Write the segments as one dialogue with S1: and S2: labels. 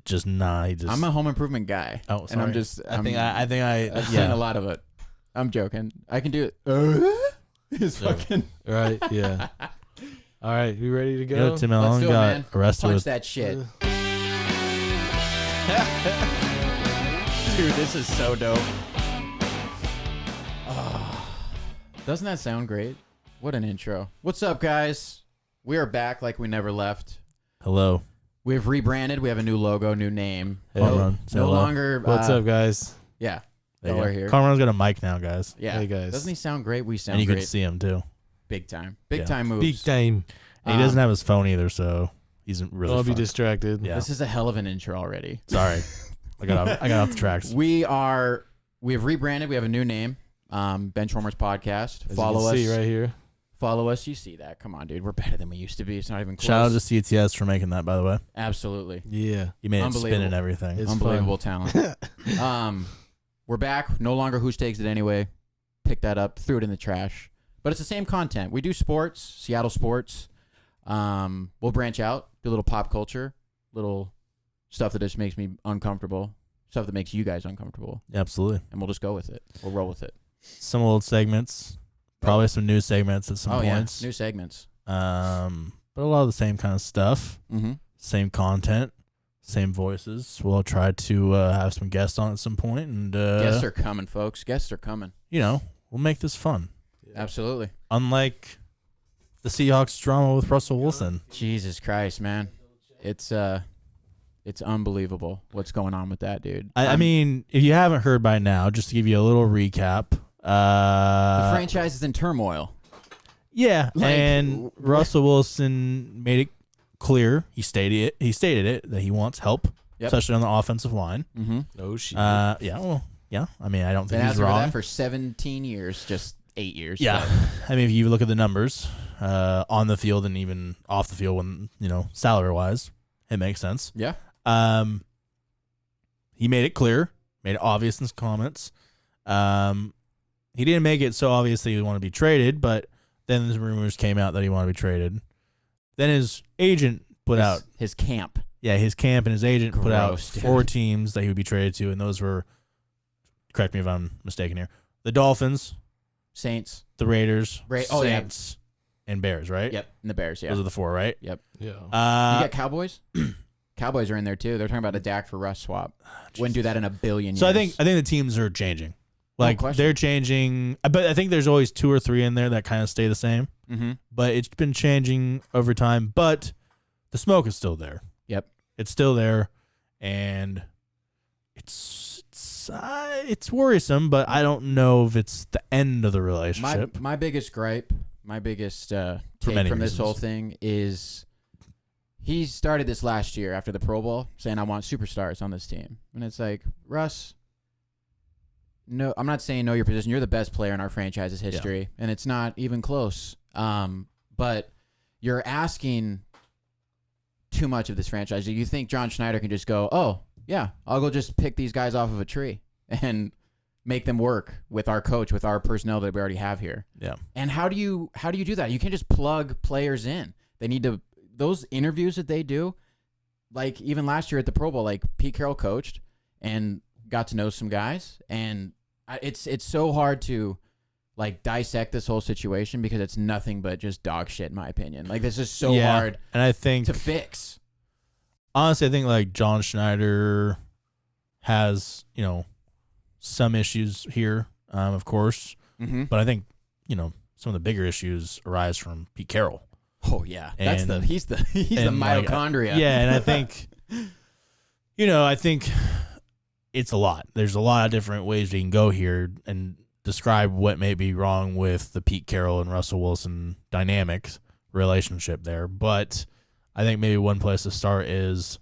S1: just nah. He just.
S2: I'm a Home Improvement guy.
S1: Oh, sorry.
S2: And I'm just.
S1: I think I.
S2: I've seen
S1: Yeah.
S2: a lot of it. I'm joking. I can do it. It's fucking.
S3: Right. Yeah. All right. You ready to go?
S1: Yo, Tim
S2: Let's
S1: Allen
S2: do it,
S1: got
S2: man.
S1: arrested
S2: Punch
S1: with.
S2: that shit. Dude, this is so dope. Doesn't that sound great? What an intro. What's up, guys? We are back like we never left.
S1: Hello.
S2: We've rebranded. We have a new logo, new name.
S1: Hey,
S2: no
S1: everyone. Say
S2: no
S1: hello.
S2: longer.
S3: What's up, guys?
S2: Yeah.
S1: There you
S2: Y'all
S1: go.
S2: are here.
S1: Carmen's got a mic now, guys.
S2: Yeah.
S3: Hey, guys.
S2: Doesn't he sound great? We sound
S1: And you
S2: great.
S1: can see him too.
S2: Big time. Big
S1: Yeah.
S2: time moves.
S3: Big time.
S1: And he doesn't have his phone either, so he's really.
S3: Don't be
S1: fucked.
S3: distracted.
S1: Yeah.
S2: This is a hell of an intro already.
S1: Sorry, I got off the tracks.
S2: We have rebranded. We have a new name. Benchwarmers podcast.
S3: As
S2: Follow
S3: you
S2: us.
S3: can see right here.
S2: Follow us. You see that? Come on, dude. We're better than we used to be. It's not even close.
S1: Shout out to CTS for making that, by the way.
S2: Absolutely.
S3: Yeah.
S1: You made it spin
S2: Unbelievable.
S1: and everything.
S3: It's
S2: Unbelievable talent. We're back. No longer Who's Takes It Anyway. Pick that up. Threw it in the trash. But it's the same content. We do sports. Seattle sports. We'll branch out. Do a little pop culture. Little stuff that just makes me uncomfortable. Stuff that makes you guys uncomfortable.
S1: Absolutely.
S2: And we'll just go with it. We'll roll with it.
S1: Some old segments, probably some new segments at some points.
S2: Yeah. New segments.
S1: But a lot of the same kind of stuff.
S2: Mm-hmm.
S1: Same content, same voices. We'll try to have some guests on at some point, and
S2: Guests are coming, folks. Guests are coming.
S1: we'll make this fun.
S2: Absolutely.
S1: Unlike the Seahawks drama with Russell Wilson.
S2: Jesus Christ, man. It's unbelievable what's going on with that dude.
S1: I mean, if you haven't heard by now, just to give you a little recap.
S2: The franchise is in turmoil.
S1: Yeah,
S2: Like,
S1: and Russell Wilson made it clear. He stated it that he wants help,
S2: Yep.
S1: especially on the offensive line.
S2: Mm-hmm.
S3: No shit.
S1: Yeah. I mean, I don't think
S2: Been
S1: he's
S2: asking for
S1: wrong.
S2: that for 17 years, just 8 years.
S1: Yeah, I mean, if you look at the numbers on the field and even off the field, when salary wise, it makes sense.
S2: Yeah.
S1: He made it clear, made it obvious in his comments. He didn't make it so obvious that he would want to be traded, but then the rumors came out that he wanted to be traded. Then his agent put out,
S2: his camp.
S1: his camp and his agent put out
S2: Gross, dude.
S1: 4 teams that he would be traded to, and those were, correct me if I'm mistaken here, the Dolphins,
S2: Saints.
S1: the Raiders,
S2: Yeah.
S1: Saints, and Bears, right?
S2: Yep. And the Bears, yeah.
S1: Those are the 4, right?
S2: Yep.
S3: yeah.
S2: You got Cowboys? Cowboys are in there too. They're talking about a Dak for Russ swap. Wouldn't do that in a billion years.
S1: So I think the teams are changing. Like
S2: question.
S1: they're changing, but I think there's always 2 or 3 in there that kind of stay the same.
S2: Mm-hmm.
S1: But it's been changing over time. But the smoke is still there.
S2: Yep.
S1: It's still there, and it's worrisome. But I don't know if it's the end of the relationship.
S2: My biggest gripe, my biggest take
S1: many
S2: from this
S1: reasons.
S2: whole thing is he started this last year after the Pro Bowl saying, I want superstars on this team. And it's like, Russ, no, I'm not saying know your position. You're the best player in our franchise's history, and it's not even close. But you're asking too much of this franchise. Do you think John Schneider can just go, oh, yeah, I'll go just pick these guys off of a tree and make them work with our coach, with our personnel that we already have here?
S1: Yeah.
S2: And how do you do that? You can't just plug players in. They need to, those interviews that they do, like even last year at the Pro Bowl, like Pete Carroll coached and got to know some guys, and it's so hard to like dissect this whole situation because it's nothing but just dog shit in my opinion. Like this is so hard
S1: and I think
S2: to fix.
S1: honestly, I think like John Schneider has some issues here, of course,
S2: Mm-hmm.
S1: but I think some of the bigger issues arise from Pete Carroll.
S2: Oh yeah, that's
S1: And-
S2: he's the
S1: and, like,
S2: mitochondria.
S1: Yeah, and I think I think it's a lot. There's a lot of different ways we can go here and describe what may be wrong with the Pete Carroll and Russell Wilson dynamics relationship there. But I think maybe one place to start is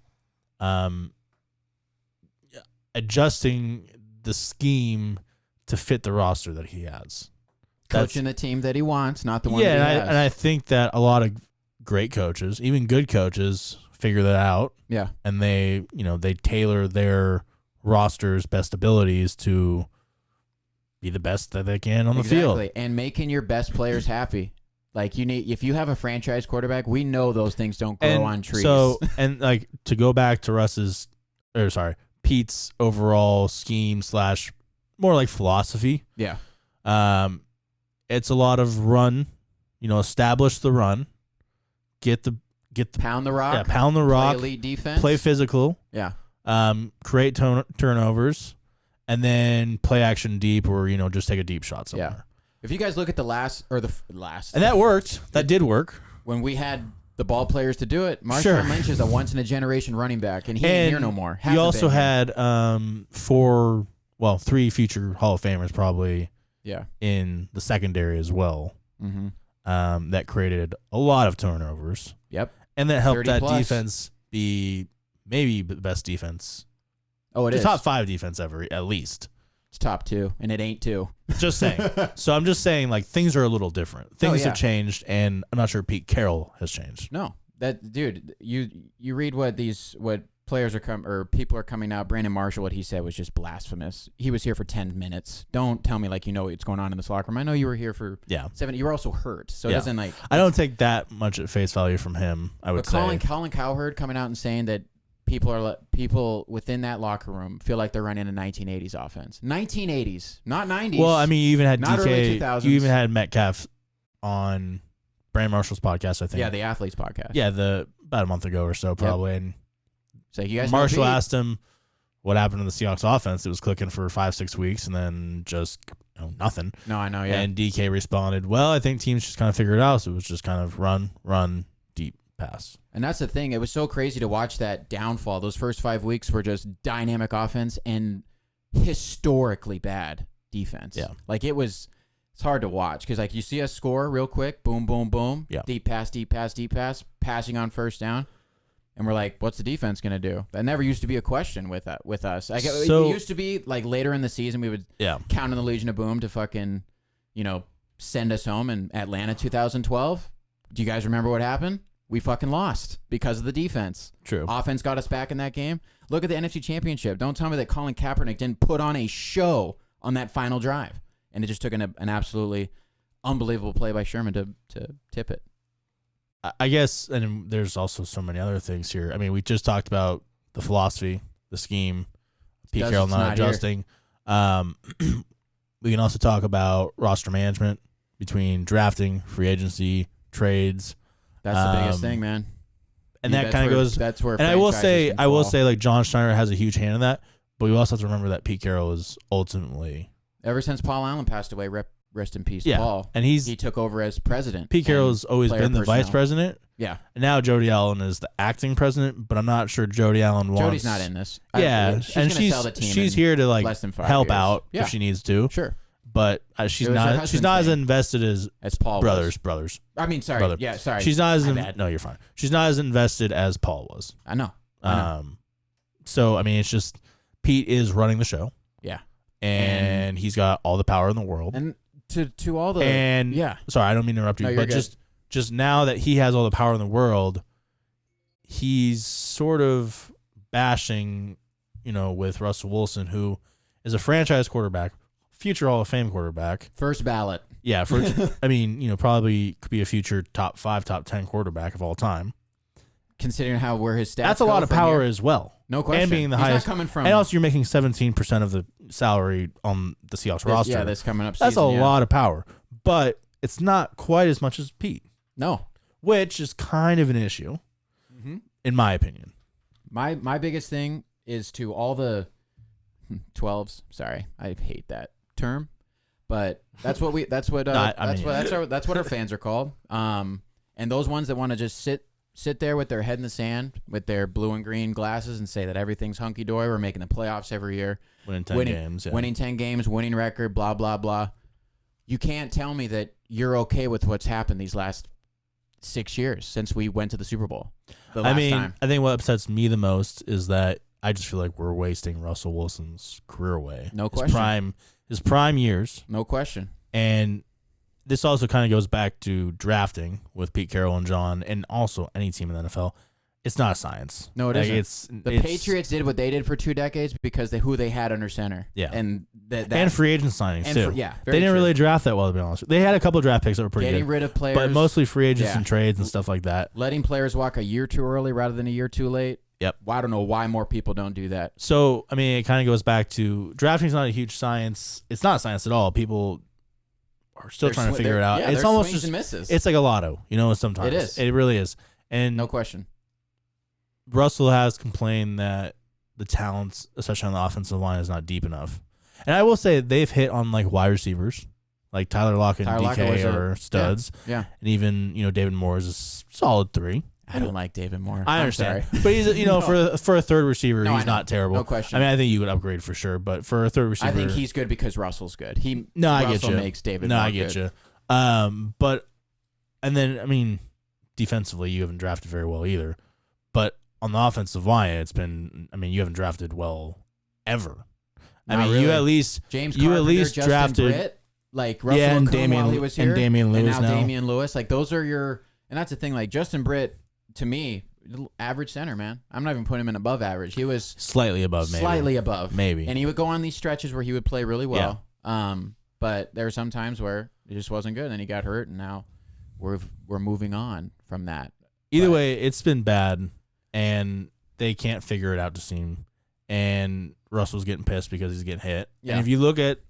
S1: adjusting the scheme to fit the roster that he has.
S2: Coaching the team that he wants, not the one
S1: Yeah,
S2: that he has.
S1: and I think that a lot of great coaches, even good coaches, figure that out.
S2: Yeah.
S1: And they tailor their roster's best abilities to be the best that they can on the field.
S2: And making your best players happy. Like if you have a franchise quarterback, we know those things don't grow on trees.
S1: So, and like to go back to Pete's overall scheme / more like philosophy.
S2: Yeah.
S1: It's a lot of run, establish the run, get the
S2: Pound the rock.
S1: Yeah, pound the rock.
S2: Play elite defense.
S1: Play physical.
S2: Yeah.
S1: Create turnovers, and then play action deep, or just take a deep shot somewhere.
S2: Yeah. If you guys look at the last,
S1: and that worked. That did work
S2: when we had the ball players to do it. Marshawn
S1: Sure.
S2: Lynch is a once in a generation running back, and he ain't here no more.
S1: You also had 3 future Hall of Famers probably.
S2: Yeah.
S1: In the secondary as well.
S2: Mm-hmm.
S1: That created a lot of turnovers.
S2: Yep.
S1: And that helped that
S2: 30+.
S1: defense be maybe the best defense.
S2: Oh, it is.
S1: Top 5 defense ever, at least.
S2: It's top 2, and it ain't 2.
S1: Just saying. So I'm just saying, like, things are a little different. Things have changed, and I'm not sure Pete Carroll has changed.
S2: No, dude, you read what players are people are coming out. Brandon Marshall, what he said was just blasphemous. He was here for 10 minutes. Don't tell me like you know what's going on in this locker room. I know you were here for 7. You were also hurt, so it doesn't like.
S1: I don't take that much at face value from him. I would say.
S2: Colin Cowherd coming out and saying that people within that locker room feel like they're running a 1980s offense. 1980s, not 90s.
S1: Well, I mean, you even had
S2: not early
S1: DK.
S2: 2000s.
S1: You even had Metcalf on Brandon Marshall's podcast. I think.
S2: Yeah, the Athletes podcast.
S1: Yeah, about a month ago or so, probably. And
S2: so you guys
S1: Marshall asked him what happened to the Seahawks offense. It was clicking for 5-6 weeks, and then just nothing.
S2: No, I know. Yeah.
S1: And DK responded, "Well, I think teams just kind of figured it out. So it was just kind of run, deep pass."
S2: And that's the thing. It was so crazy to watch that downfall. Those first 5 weeks were just dynamic offense and historically bad defense.
S1: Yeah.
S2: Like it's hard to watch because like you see us score real quick, boom, boom, boom,
S1: yeah.
S2: deep pass, passing on first down. And we're like, what's the defense going to do? That never used to be a question with us. Like, it used to be like later in the season, we would count on the Legion of Boom to fucking, send us home in Atlanta 2012. Do you guys remember what happened? We fucking lost because of the defense.
S1: True.
S2: Offense got us back in that game. Look at the NFC Championship. Don't tell me that Colin Kaepernick didn't put on a show on that final drive. And it just took an absolutely unbelievable play by Sherman to tip it.
S1: I guess, and there's also so many other things here. I mean, we just talked about the philosophy, the scheme, Pete Carroll not adjusting. We can also talk about roster management between drafting, free agency, trades.
S2: That's the biggest thing, man.
S1: And that kind of goes.
S2: That's where.
S1: And I will say, like John Schneider has a huge hand in that, but we also have to remember that Pete Carroll is ultimately.
S2: Ever since Paul Allen passed away, rest in peace, Paul.
S1: And
S2: he took over as president.
S1: Pete Carroll's always been the vice president.
S2: Yeah.
S1: And now Jody Allen is the acting president, but I'm not sure Jody Allen wants.
S2: Jody's not in this.
S1: Yeah, she's here to like help out if she needs to.
S2: Sure.
S1: But she's not as invested as
S2: Paul
S1: brothers.
S2: I mean, sorry.
S1: Brother.
S2: Yeah, sorry.
S1: She's not as no, you're fine. She's not as invested as Paul was.
S2: I know.
S1: So I mean, it's just Pete is running the show.
S2: Yeah.
S1: And he's got all the power in the world.
S2: And to all the
S1: sorry, I don't mean to interrupt you, but just now that he has all the power in the world, he's sort of bashing, with Russell Wilson, who is a franchise quarterback, future Hall of Fame quarterback,
S2: first ballot.
S1: Yeah, I mean, probably could be a future top 5, top 10 quarterback of all time.
S2: Considering where his stats
S1: that's a lot of power as well.
S2: No question.
S1: And being the highest,
S2: not coming from,
S1: and also you're making 17% of the salary on the Seahawks roster.
S2: Yeah, that's coming up.
S1: That's a lot of power, but it's not quite as much as Pete.
S2: No,
S1: which is kind of an issue, in my opinion.
S2: My biggest thing is to all the 12s. Sorry, I hate that term, but that's what that's what our fans are called. And those ones that want to just sit there with their head in the sand, with their blue and green glasses, and say that everything's hunky dory. We're making the playoffs every year, winning 10 games, winning record, blah blah blah. You can't tell me that you're okay with what's happened these last 6 years since we went to the Super Bowl. I
S1: think what upsets me the most is that I just feel like we're wasting Russell Wilson's career away.
S2: No question.
S1: His prime years.
S2: No question.
S1: And this also kind of goes back to drafting with Pete Carroll and John, and also any team in the NFL. It's not a science.
S2: No, it isn't. The Patriots did what they did for 2 decades because who they had under center.
S1: Yeah.
S2: And
S1: and free agent signings
S2: and
S1: too.
S2: very
S1: they didn't
S2: true.
S1: really draft that well, to be honest. They had a couple draft picks that were pretty
S2: Getting
S1: good,
S2: rid of players,
S1: but mostly free agents and trades and stuff like that.
S2: Letting players walk a year too early rather than a year too late.
S1: Yep.
S2: Well, I don't know why more people don't do that.
S1: So I mean, it kind of goes back to drafting's not a huge science. It's not science at all. People are still trying to figure it out.
S2: Yeah,
S1: it's almost
S2: swings
S1: just
S2: and misses.
S1: it's like a lotto, sometimes
S2: It is.
S1: It really is. And
S2: No question.
S1: Russell has complained that the talent, especially on the offensive line, is not deep enough. And I will say they've hit on like wide receivers, like Tyler Lockett and DK are studs.
S2: Yeah.
S1: And even, David Moore is a solid 3.
S2: I don't like David Moore.
S1: I understand.
S2: I'm sorry.
S1: But he's,
S2: No.
S1: for a third receiver,
S2: No, I
S1: he's
S2: know.
S1: not terrible.
S2: No question.
S1: I mean, I think you would upgrade for sure, but for a third receiver,
S2: I think he's good because Russell's good.
S1: I get
S2: Russell
S1: you.
S2: makes David
S1: No,
S2: Moore
S1: I get
S2: good.
S1: you. And then, I mean, defensively, you haven't drafted very well either. But on the offensive line, you haven't drafted well ever.
S2: Not
S1: I mean,
S2: really.
S1: you at least
S2: James
S1: you
S2: Carpenter,
S1: at least
S2: Justin
S1: drafted
S2: Britt, like Russell
S1: and
S2: Okung
S1: Damien
S2: while he was here,
S1: and Damien Lewis
S2: and now
S1: now.
S2: Damian Lewis. Like those are your, and that's the thing. Like Justin Britt, to me, average center, man. I'm not even putting him in above average. He was
S1: slightly above, maybe.
S2: slightly above,
S1: Maybe.
S2: and he would go on these stretches where he would play really well. But there were some times where it just wasn't good, and then he got hurt, and now we're moving on from that.
S1: Either way, it's been bad, and they can't figure it out to seem. And Russell's getting pissed because he's getting hit.
S2: Yeah.
S1: And if you look at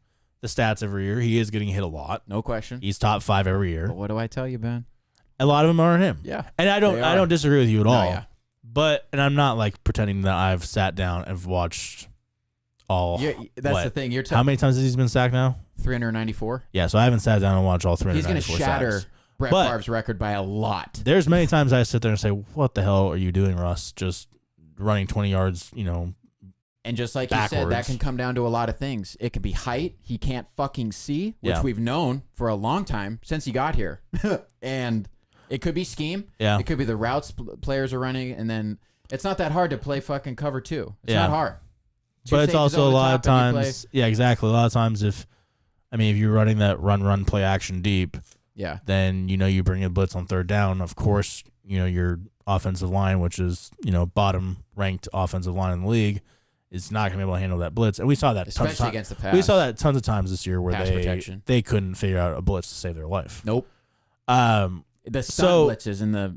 S1: the stats every year, he is getting hit a lot.
S2: No question.
S1: He's top 5 every year.
S2: But what do I tell you, Ben?
S1: A lot of them are on him.
S2: Yeah,
S1: And I
S2: they are.
S1: don't disagree with you at
S2: No,
S1: all.
S2: yeah.
S1: But and I'm not like pretending that I've sat down and watched all.
S2: That's
S1: what?
S2: the thing. You're
S1: How many times has he been sacked now?
S2: 394.
S1: Yeah, so I haven't sat down and watched all
S2: He's
S1: 394
S2: going to shatter
S1: sacks.
S2: Brett
S1: But-
S2: Favre's record by a lot.
S1: There's many times I sit there and say, "What the hell are you doing, Russ? Just running 20 yards,
S2: And just like you said, that
S1: backwards.
S2: can come down to a lot of things. It could be height. He can't fucking see, which
S1: Yeah.
S2: we've known for a long time since he got here. And it could be scheme.
S1: Yeah.
S2: It could be the routes players are running. And then it's not that hard to play fucking cover two. It's
S1: Yeah.
S2: not hard. Two
S1: But it's
S2: safeties
S1: also
S2: over
S1: a
S2: the
S1: lot of
S2: top and you
S1: times, yeah, exactly. A lot of times, if you're running that run, play action deep,
S2: Yeah.
S1: then you bring a blitz on third down. Of course, your offensive line, which is bottom ranked offensive line in the league, is not going to be able to handle that blitz. And we saw that tons of
S2: Especially
S1: times.
S2: against the pass.
S1: We saw that tons of times this year where
S2: Pass protection.
S1: they couldn't figure out a blitz to save their life.
S2: Nope. The stun
S1: So-
S2: blitzes and the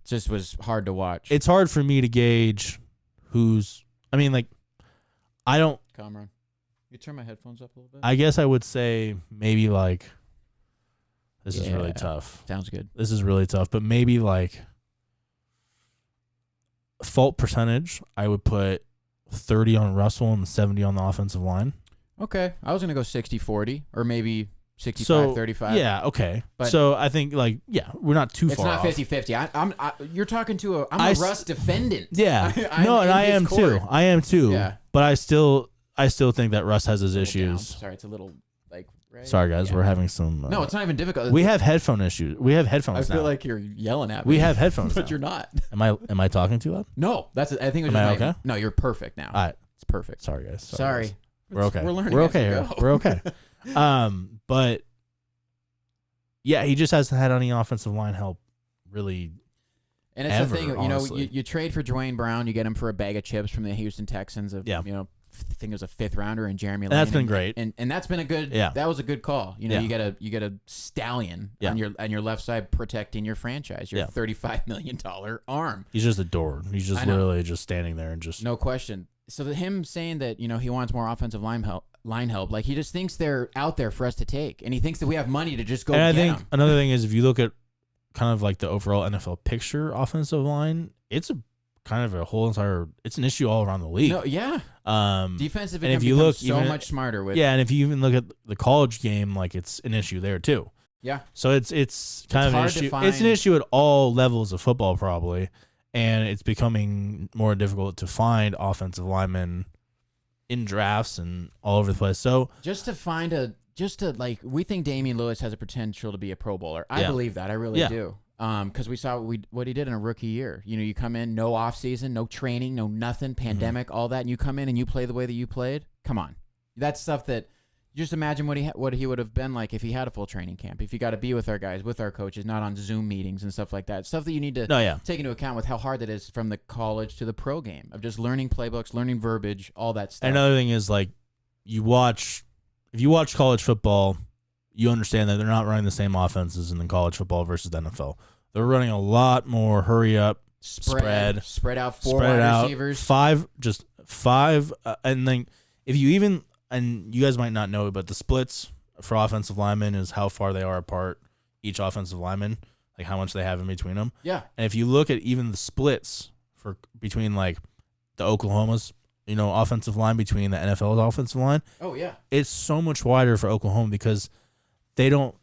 S2: just was hard to watch.
S1: It's hard for me to gauge who's. I don't.
S2: Cameron, you turn my headphones up a little bit.
S1: I guess I would say maybe like. This is really
S2: Yeah.
S1: tough.
S2: Sounds good.
S1: This is really tough, but maybe like fault percentage, I would put 30 on Russell and 70 on the offensive line.
S2: Okay, I was gonna go 60-40 or maybe 65-35.
S1: Yeah, okay.
S2: But-
S1: so I think we're not too
S2: It's
S1: far
S2: not
S1: off.
S2: 50-50. You're talking to I'm
S1: I
S2: a
S1: s-
S2: Russ defendant.
S1: Yeah.
S2: I'm
S1: No, and
S2: in
S1: I
S2: his
S1: am
S2: court.
S1: too. I am too.
S2: Yeah.
S1: But I still think that Russ has his
S2: A little down.
S1: issues.
S2: Sorry, it's a little like. Right?
S1: Sorry guys,
S2: Yeah.
S1: we're having some
S2: No, it's not even difficult.
S1: we have headphone issues. We have
S2: I
S1: headphones
S2: feel
S1: now.
S2: like you're yelling at me.
S1: We have headphones
S2: but
S1: now.
S2: you're not.
S1: Am I talking too loud?
S2: No, that's. I think it was
S1: Am I
S2: just my,
S1: okay?
S2: No, you're perfect now.
S1: All right.
S2: It's perfect.
S1: Sorry guys.
S2: Sorry.
S1: guys. We're okay.
S2: We're learning.
S1: We're
S2: as
S1: okay
S2: we
S1: here.
S2: go.
S1: We're okay. But yeah, he just hasn't had any offensive line help really.
S2: And it's
S1: Ever,
S2: the thing,
S1: honestly.
S2: you trade for Dwayne Brown, you get him for a bag of chips from the Houston Texans.
S1: Yeah.
S2: I think it was a 5th rounder in Jeremy.
S1: And that's
S2: Lane,
S1: been great.
S2: and that's been a good.
S1: Yeah.
S2: That was a good call.
S1: Yeah.
S2: You get a stallion
S1: Yeah.
S2: on your left side protecting your franchise. Your
S1: Yeah.
S2: $35 million arm.
S1: He's just adored. He's just
S2: I know.
S1: literally just standing there and just.
S2: No question. So him saying that he wants more offensive line help, like he just thinks they're out there for us to take, and he thinks that we have money to just go.
S1: And I
S2: get
S1: think
S2: them.
S1: another thing is if you look at kind of like the overall NFL picture offensive line, it's a kind of a whole entire. It's an issue all around the league.
S2: No, yeah.
S1: and
S2: Defensive, and
S1: if you look
S2: so
S1: even
S2: much smarter with.
S1: yeah, and if you even look at the college game, like it's an issue there too.
S2: Yeah.
S1: So it's kind of an
S2: hard to
S1: issue.
S2: find-
S1: It's an issue at all levels of football probably, and it's becoming more difficult to find offensive linemen in drafts and all over the place. So
S2: Just to like, we think Damien Lewis has a potential to be a Pro Bowler. I
S1: Yeah.
S2: believe that. I really
S1: Yeah.
S2: do. Because we saw what he did in a rookie year. You come in, no off season, no training, no nothing, pandemic, all that, and you come in and you play the way that you played. Come on, that's stuff that. Just imagine what he would have been like if he had a full training camp. If you got to be with our guys, with our coaches, not on Zoom meetings and stuff like that. Stuff that you need to take into account with how hard that is from the college to the pro game of just learning playbooks, learning verbiage, all that stuff.
S1: Another thing is like if you watch college football, you understand that they're not running the same offenses in the college football versus the NFL. They're running a lot more hurry up, spread
S2: out, four wide receivers,
S1: five, and then if you even, and you guys might not know, but the splits for offensive linemen is how far they are apart, each offensive lineman, like how much they have in between them.
S2: Yeah.
S1: And if you look at even the splits between like the Oklahoma's, offensive line between the NFL's offensive line.
S2: Oh yeah.
S1: It's so much wider for Oklahoma because they don't,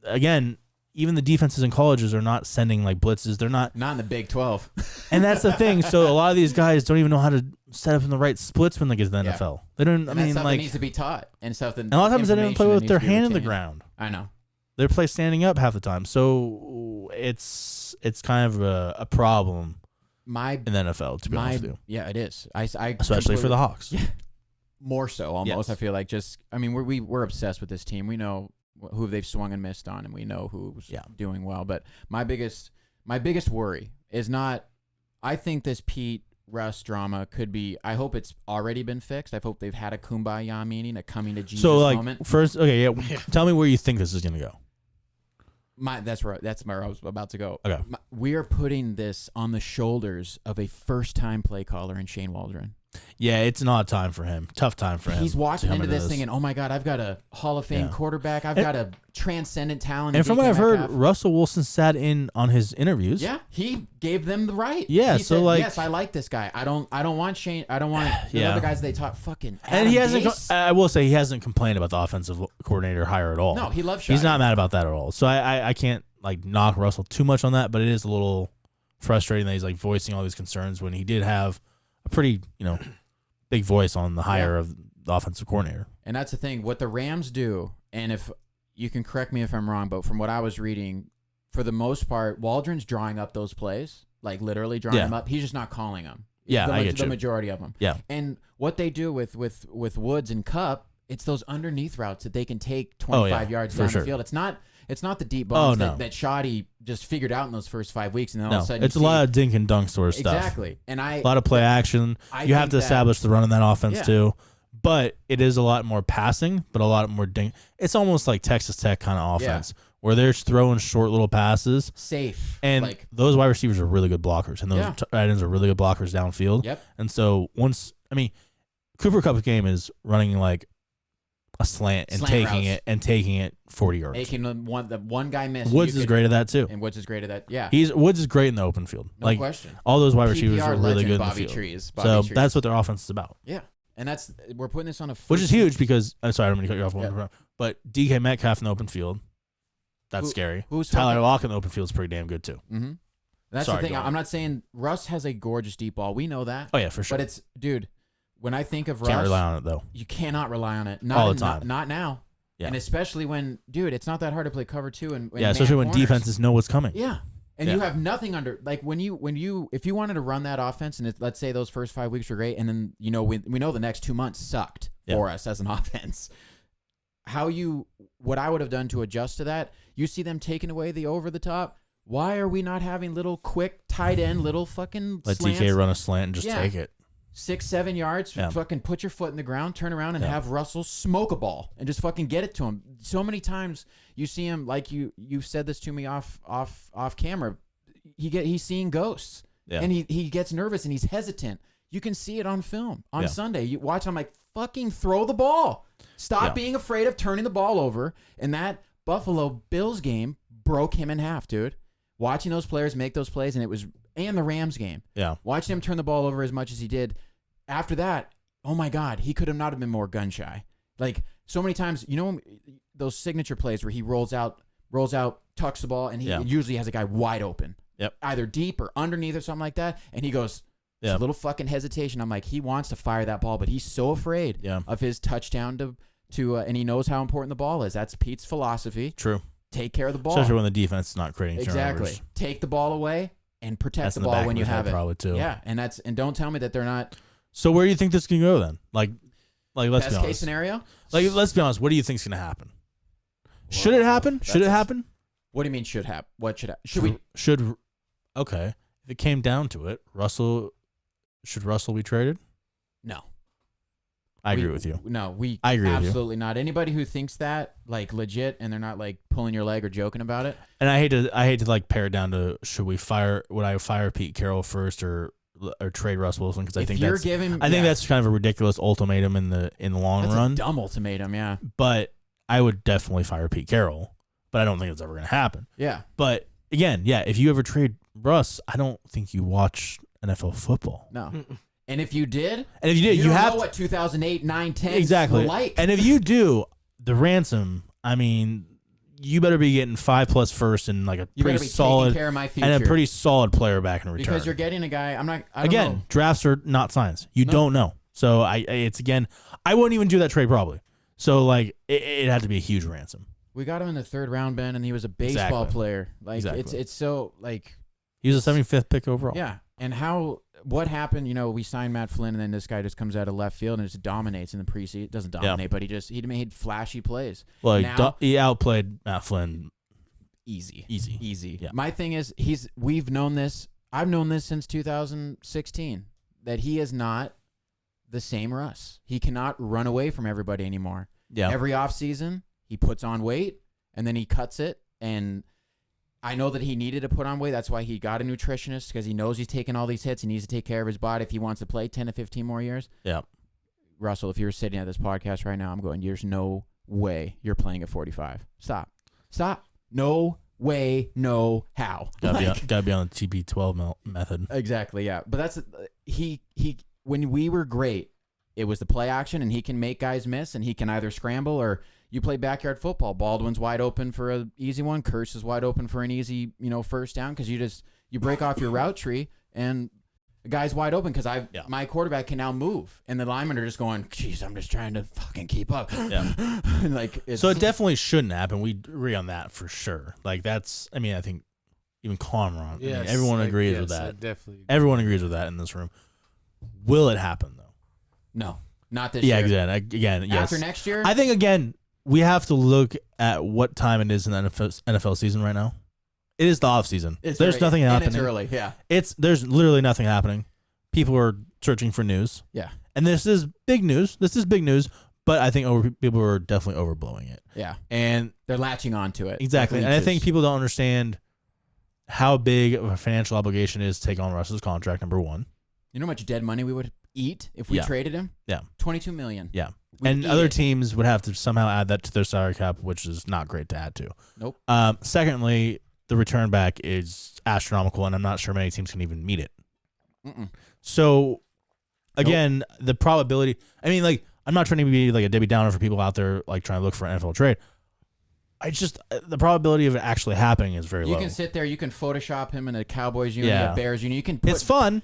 S1: again, even the defenses in colleges are not sending like blitzes. They're not
S2: in the Big 12.
S1: And that's the thing. So a lot of these guys don't even know how to set up in the right splits when they get to the NFL. They don't.
S2: And that's stuff that needs to be taught and stuff.
S1: And a lot of times they don't even play with their hand in the ground.
S2: I know.
S1: They play standing up half the time. So it's kind of a problem in the NFL, to be honest with you.
S2: Yeah, it is.
S1: Especially for the Hawks.
S2: Yeah. More so, almost.
S1: Yes.
S2: I feel like we're obsessed with this team. We know who they've swung and missed on, and we know who's doing well. But my biggest worry is not. I think this Pete Russ drama could be. I hope it's already been fixed. I hope they've had a kumbaya meeting, a coming to Jesus moment.
S1: First, tell me where you think this is going to go.
S2: That's where I was about to go.
S1: Okay.
S2: We are putting this on the shoulders of a first-time play caller in Shane Waldron.
S1: Yeah, it's an odd time for him. Tough time for him.
S2: He's walking into this thing and, oh my God, I've got a Hall of Fame quarterback. I've got a transcendent talent.
S1: And from what I've heard, Russell Wilson sat in on his interviews.
S2: Yeah, he gave them the right.
S1: Yeah,
S2: he said, yes, I like this guy. I don't want Shane. I don't want the other guys they talk fucking.
S1: And he hasn't. I will say he hasn't complained about the offensive coordinator hire at all.
S2: No, he loves. Shotty.
S1: He's not mad about that at all. So I can't knock Russell too much on that, but it is a little frustrating that he's voicing all these concerns when he did have a pretty big voice on the hire of the offensive coordinator.
S2: And that's the thing. What the Rams do, and if you can correct me if I'm wrong, but from what I was reading, for the most part, Waldron's drawing up those plays, literally drawing them up. He's just not calling them.
S1: Yeah, I get
S2: the majority of them.
S1: Yeah.
S2: And what they do with Woods and Cup, it's those underneath routes that they can take 25 yards down the field. It's not the deep bombs that Shoddy just figured out in those first 5 weeks, and then all of a sudden
S1: it's a lot of dink and dunk sort of stuff.
S2: Exactly, and a
S1: lot of play action. You have to establish the run in that offense too, but it is a lot more passing, but a lot more dink. It's almost like Texas Tech kind of offense where they're just throwing short little passes,
S2: safe,
S1: and those wide receivers are really good blockers, and those tight ends are really good blockers downfield.
S2: Yep.
S1: And so Cooper Kupp's game is running a slant and taking it 40 yards.
S2: Making the one guy miss.
S1: Woods is great at that too.
S2: And Woods is great at that. Yeah.
S1: Woods is great in the open field.
S2: No question.
S1: All those wide receivers are really good
S2: Bobby
S1: in the field.
S2: Trees.
S1: That's what their offense is about.
S2: Yeah. And we're putting this on a
S1: which is huge because I'm sorry, I don't mean to cut you off. But DK Metcalf in the open field, that's scary. Tyler Lockett in the open field is pretty damn good too.
S2: Mm-hmm. That's the thing. I'm not saying Russ has a gorgeous deep ball. We know that.
S1: Oh yeah, for sure.
S2: But when I think of Russ,
S1: can't rely on it though.
S2: You cannot rely on it.
S1: All the time.
S2: Not now. Yeah. And especially when, it's not that hard to play cover 2 and
S1: especially when defenses know what's coming.
S2: Yeah. And you have nothing under if you wanted to run that offense and let's say those first 5 weeks were great and then we know the next 2 months sucked for us as an offense. What I would have done to adjust to that, you see them taking away the over the top. Why are we not having little quick tight end, little fucking
S1: let
S2: slants?
S1: DK run a slant and just take it.
S2: 6-7 yards, fucking put your foot in the ground, turn around, and have Russell smoke a ball and just fucking get it to him. So many times you see him, like you said this to me off camera. He's seeing ghosts, and he gets nervous and he's hesitant. You can see it on film on Sunday. You watch. I'm like, fucking throw the ball. Stop being afraid of turning the ball over. And that Buffalo Bills game broke him in half, dude. Watching those players make those plays, and the Rams game. Yeah. Watching him turn the ball over as much as he did. After that, oh my God, he could have not have been more gun shy. So many times, those signature plays where he rolls out, tucks the ball, and he usually has a guy wide open. Yep. Either deep or underneath or something like that. And he goes, a little fucking hesitation. I'm like, he wants to fire that ball, but he's so afraid of his touchdown to and he knows how important the ball is. That's Pete's philosophy.
S1: True.
S2: Take care of the ball.
S1: Especially when the defense is not creating turnovers.
S2: Exactly. Take the ball away and protect the ball when you have it.
S1: Probably too.
S2: Yeah, and don't tell me that they're not.
S1: So where do you think this can go then? Let's be honest.
S2: Best case scenario?
S1: Let's be honest. What do you think is going to happen? Should it happen? Should it happen?
S2: What do you mean should happen? What should
S1: happen? Okay. If it came down to it, should Russell be traded?
S2: No.
S1: I agree with you.
S2: No,
S1: I agree with you.
S2: absolutely not. Anybody who thinks that, like, legit, and they're not like pulling your leg or joking about it.
S1: And I hate to like pare it down to would I fire Pete Carroll first or trade Russ Wilson, because I think that's kind of a ridiculous ultimatum in the long run.
S2: A dumb ultimatum, yeah.
S1: But I would definitely fire Pete Carroll, but I don't think it's ever going to happen.
S2: Yeah.
S1: But again, yeah, if you ever trade Russ, I don't think you watch NFL football.
S2: No. And if you did,
S1: you
S2: don't
S1: have
S2: know what 2008, 9, 10
S1: exactly
S2: were like.
S1: And if you do, the ransom, I mean, you better be getting 5+ first and like a pretty solid
S2: care of my future.
S1: and a pretty solid player back in return.
S2: Because you're getting a guy. I don't know.
S1: Drafts are not science. You don't know. So it's again, I wouldn't even do that trade probably. So like it had to be a huge ransom.
S2: We got him in the 3rd round, Ben, and he was a baseball player. Like it's so like
S1: he was a 75th pick overall.
S2: Yeah, and what happened? You know, we signed Matt Flynn, and then this guy just comes out of left field and just dominates in the preseason. Doesn't dominate, but he made flashy plays.
S1: Well, he outplayed Matt Flynn.
S2: Easy.
S1: Yeah.
S2: My thing is, we've known this. I've known this since 2016 that he is not the same Russ. He cannot run away from everybody anymore.
S1: Yeah.
S2: Every offseason, he puts on weight and then he cuts it. And I know that he needed to put on weight. That's why he got a nutritionist, because he knows he's taking all these hits. He needs to take care of his body if he wants to play 10 to 15 more years.
S1: Yeah.
S2: Russell, if you were sitting at this podcast right now, I'm going, there's no way you're playing at 45. Stop. No way, no how.
S1: Gotta be on the TB12 method.
S2: Exactly, yeah. But that's he when we were great, it was the play action, and he can make guys miss, and he can either scramble or you play backyard football. Baldwin's wide open for an easy one. Curse is wide open for an easy, first down, because you break off your route tree and the guy's wide open because my quarterback can now move, and the linemen are just going, geez, I'm just trying to fucking keep up.
S1: Yeah. So it definitely shouldn't happen. We agree on that for sure. Like that's, I think even Conron,
S3: yes,
S1: everyone agrees with that.
S3: Definitely.
S1: Everyone agrees with that in this room. Will it happen though?
S2: No, not this year.
S1: Yeah, again, yes.
S2: After next year,
S1: I think again we have to look at what time it is in the NFL season right now. It is the off season. There's nothing happening.
S2: It's early, yeah.
S1: There's literally nothing happening. People are searching for news.
S2: Yeah.
S1: And this is big news. But I think people are definitely overblowing it.
S2: Yeah.
S1: And
S2: they're latching onto it.
S1: Exactly. And I think people don't understand how big of a financial obligation it is to take on Russell's contract, number one.
S2: You know how much dead money we would eat if we traded him?
S1: Yeah.
S2: $22 million.
S1: Yeah. And other teams would have to somehow add that to their salary cap, which is not great to add to.
S2: Nope.
S1: Secondly, the return back is astronomical, and I'm not sure many teams can even meet it.
S2: Mm-mm.
S1: So, again, the probability. I'm not trying to be like a Debbie Downer for people out there like trying to look for an NFL trade. The probability of it actually happening is very low.
S2: You can sit there, you can Photoshop him in a Cowboys uniform, a Bears uniform. You can.
S1: It's fun.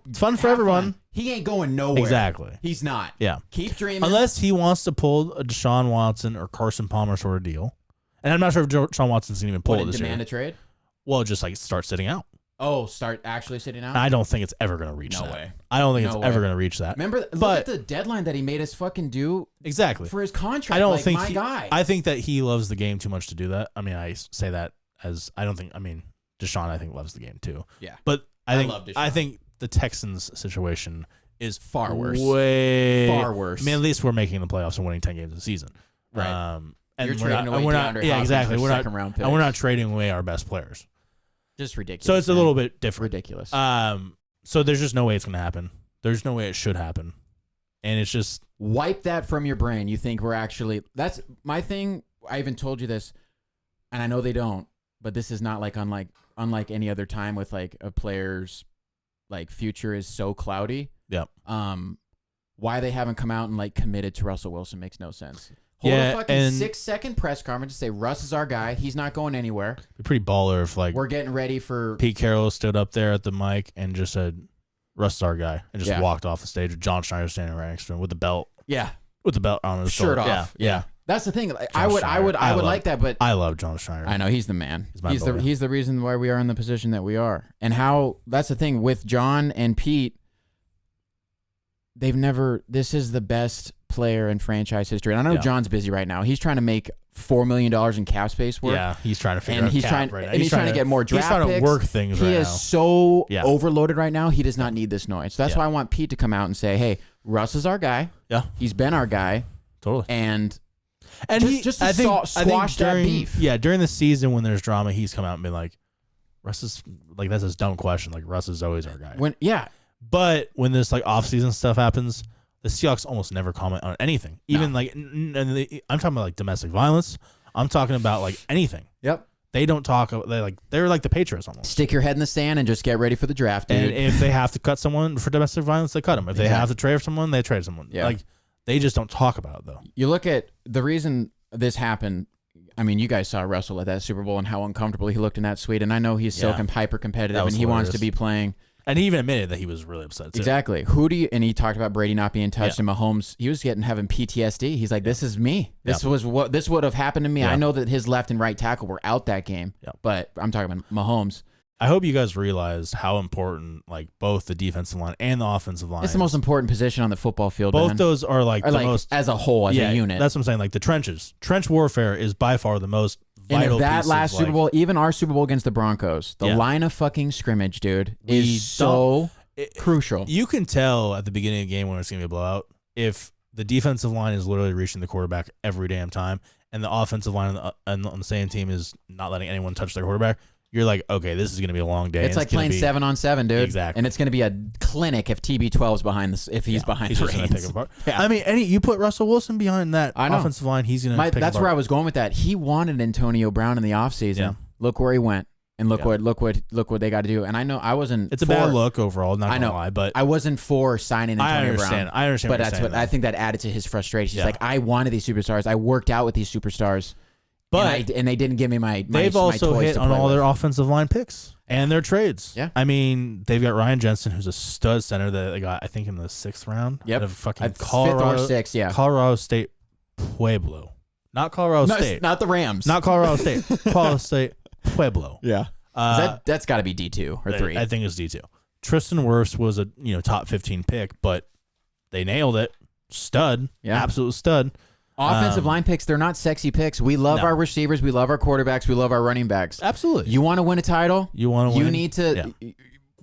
S2: It's
S1: fun for everyone.
S2: Fun. He ain't going nowhere.
S1: Exactly.
S2: He's not.
S1: Yeah.
S2: Keep dreaming.
S1: Unless he wants to pull a Deshaun Watson or Carson Palmer sort of deal, and I'm not sure if Deshaun Watson's going to even pull it this year.
S2: Demand a trade?
S1: Well, just like start sitting out.
S2: Oh, start actually sitting out?
S1: I don't think it's ever going to reach that.
S2: No way.
S1: I don't think it's ever going to reach that.
S2: Remember, look at the deadline that he made us fucking do
S1: exactly
S2: for his contract.
S1: I don't think
S2: guy.
S1: I think that he loves the game too much to do that. I say that as Deshaun I think loves the game too.
S2: Yeah.
S1: But
S2: I
S1: think the Texans situation is
S2: far worse.
S1: Far
S2: worse.
S1: At least we're making the playoffs and winning 10 games a season.
S2: Right.
S1: And
S2: we're not
S1: exactly.
S2: We're not
S1: and we're not trading away our best players.
S2: Just ridiculous.
S1: So it's a little bit different.
S2: Ridiculous.
S1: So there's just no way it's going to happen. There's no way it should happen. And it's just
S2: wipe that from your brain. You think we're actually, that's my thing. I even told you this, and I know they don't, but this is not like unlike any other time with like a player's like future is so cloudy.
S1: Yep.
S2: Why they haven't come out and like committed to Russell Wilson makes no sense. Hold a fucking 6-second press conference to say Russ is our guy. He's not going anywhere.
S1: It'd be pretty baller if like
S2: we're getting ready for
S1: Pete Carroll stood up there at the mic and just said Russ is our guy and just walked off the stage with John Schneider standing right next to him with the belt.
S2: Yeah.
S1: With the belt on his
S2: shirt
S1: shoulder.
S2: off.
S1: Yeah.
S2: That's the thing. I would like that, but
S1: I love John Schneider.
S2: I know he's the man.
S1: He's
S2: the reason why we are in the position that we are. And how that's the thing with John and Pete. This is the best player in franchise history. And I know John's busy right now. He's trying to make $4 million in cap space work.
S1: Yeah, he's trying to figure
S2: And
S1: out
S2: he's
S1: cap
S2: trying,
S1: right now.
S2: and he's trying to get more draft
S1: He's trying to
S2: picks.
S1: work things
S2: He
S1: right
S2: is
S1: now.
S2: so
S1: Yeah.
S2: overloaded right now. He does not need this noise. So that's
S1: Yeah.
S2: why I want Pete to come out and say, "Hey, Russ is our guy.
S1: Yeah,
S2: He's been our guy,
S1: totally.
S2: and
S1: Just
S2: to squash that
S1: during,
S2: beef."
S1: Yeah, during the season when there's drama, he's come out and been like, Russ is like, that's a dumb question. Like, Russ is always our guy. But when this like off-season stuff happens, the Seahawks almost never comment on anything. Even like, I'm talking about like domestic violence. I'm talking about like anything.
S2: Yep.
S1: They don't talk. They're like the Patriots almost.
S2: Stick your head in the sand and just get ready for the draft, dude.
S1: And if they have to cut someone for domestic violence, they cut them. If they have to trade someone, they trade someone.
S2: Yeah.
S1: Like, they just don't talk about it though.
S2: You look at the reason this happened. I mean, you guys saw Russell at that Super Bowl and how uncomfortable he looked in that suite. And I know he's so hyper competitive and he wants to be playing.
S1: And he even admitted that he was really upset too.
S2: Exactly. And he talked about Brady not being touched and Mahomes. He was having PTSD. He's like, this is me. This would have happened to me.
S1: Yeah.
S2: I know that his left and right tackle were out that game, but I'm talking about Mahomes.
S1: I hope you guys realize how important like both the defensive line and the offensive line.
S2: It's the most important position on the football field.
S1: Both
S2: man.
S1: those are like most
S2: as a whole, as a unit.
S1: That's what I'm saying. Like the trenches, trench warfare is by far the most
S2: and
S1: vital.
S2: if that
S1: piece
S2: last
S1: of,
S2: Super Bowl, even our Super Bowl against the Broncos, the line of fucking scrimmage, dude, is so crucial.
S1: You can tell at the beginning of the game when it's gonna be a blowout if the defensive line is literally reaching the quarterback every damn time, and the offensive line on the same team is not letting anyone touch their quarterback. You're like, okay, this is going to be a long day.
S2: It's like playing 7-on-7, dude.
S1: Exactly.
S2: And it's going to be a clinic if TB12's behind this. If he's behind
S1: he's
S2: the
S1: just going to
S2: reins.
S1: pick him apart.
S2: Yeah.
S1: I mean, you put Russell Wilson behind that offensive line, he's going to pick
S2: That's
S1: apart.
S2: where I was going with that. He wanted Antonio Brown in the offseason. Yeah. Look where he went. And look what they got to do. And I know I wasn't.
S1: It's a bad look overall. Not gonna lie, but
S2: I wasn't for signing Antonio Brown.
S1: I understand.
S2: But that's what I think that added to his frustration. He's like, I wanted these superstars. I worked out with these superstars. But and they didn't give me my.
S1: They've also
S2: toys
S1: hit
S2: to
S1: on
S2: play
S1: all
S2: with.
S1: their offensive line picks and their trades.
S2: Yeah,
S1: I mean they've got Ryan Jensen, who's a stud center that they got, I think, in the 6th round.
S2: Yep,
S1: out of fucking
S2: Colorado, 5th or 6th. Yeah,
S1: Colorado State Pueblo, not Colorado State,
S2: not the Rams,
S1: not Colorado State, Colorado State Pueblo.
S2: Yeah, that's got to be D2 or 3.
S1: I think it's D2. Tristan Wirfs was a top 15 pick, but they nailed it. Stud, absolute stud.
S2: Offensive line picks, they're not sexy picks. We love our receivers. We love our quarterbacks. We love our running backs.
S1: Absolutely.
S2: You want to win a title? You need to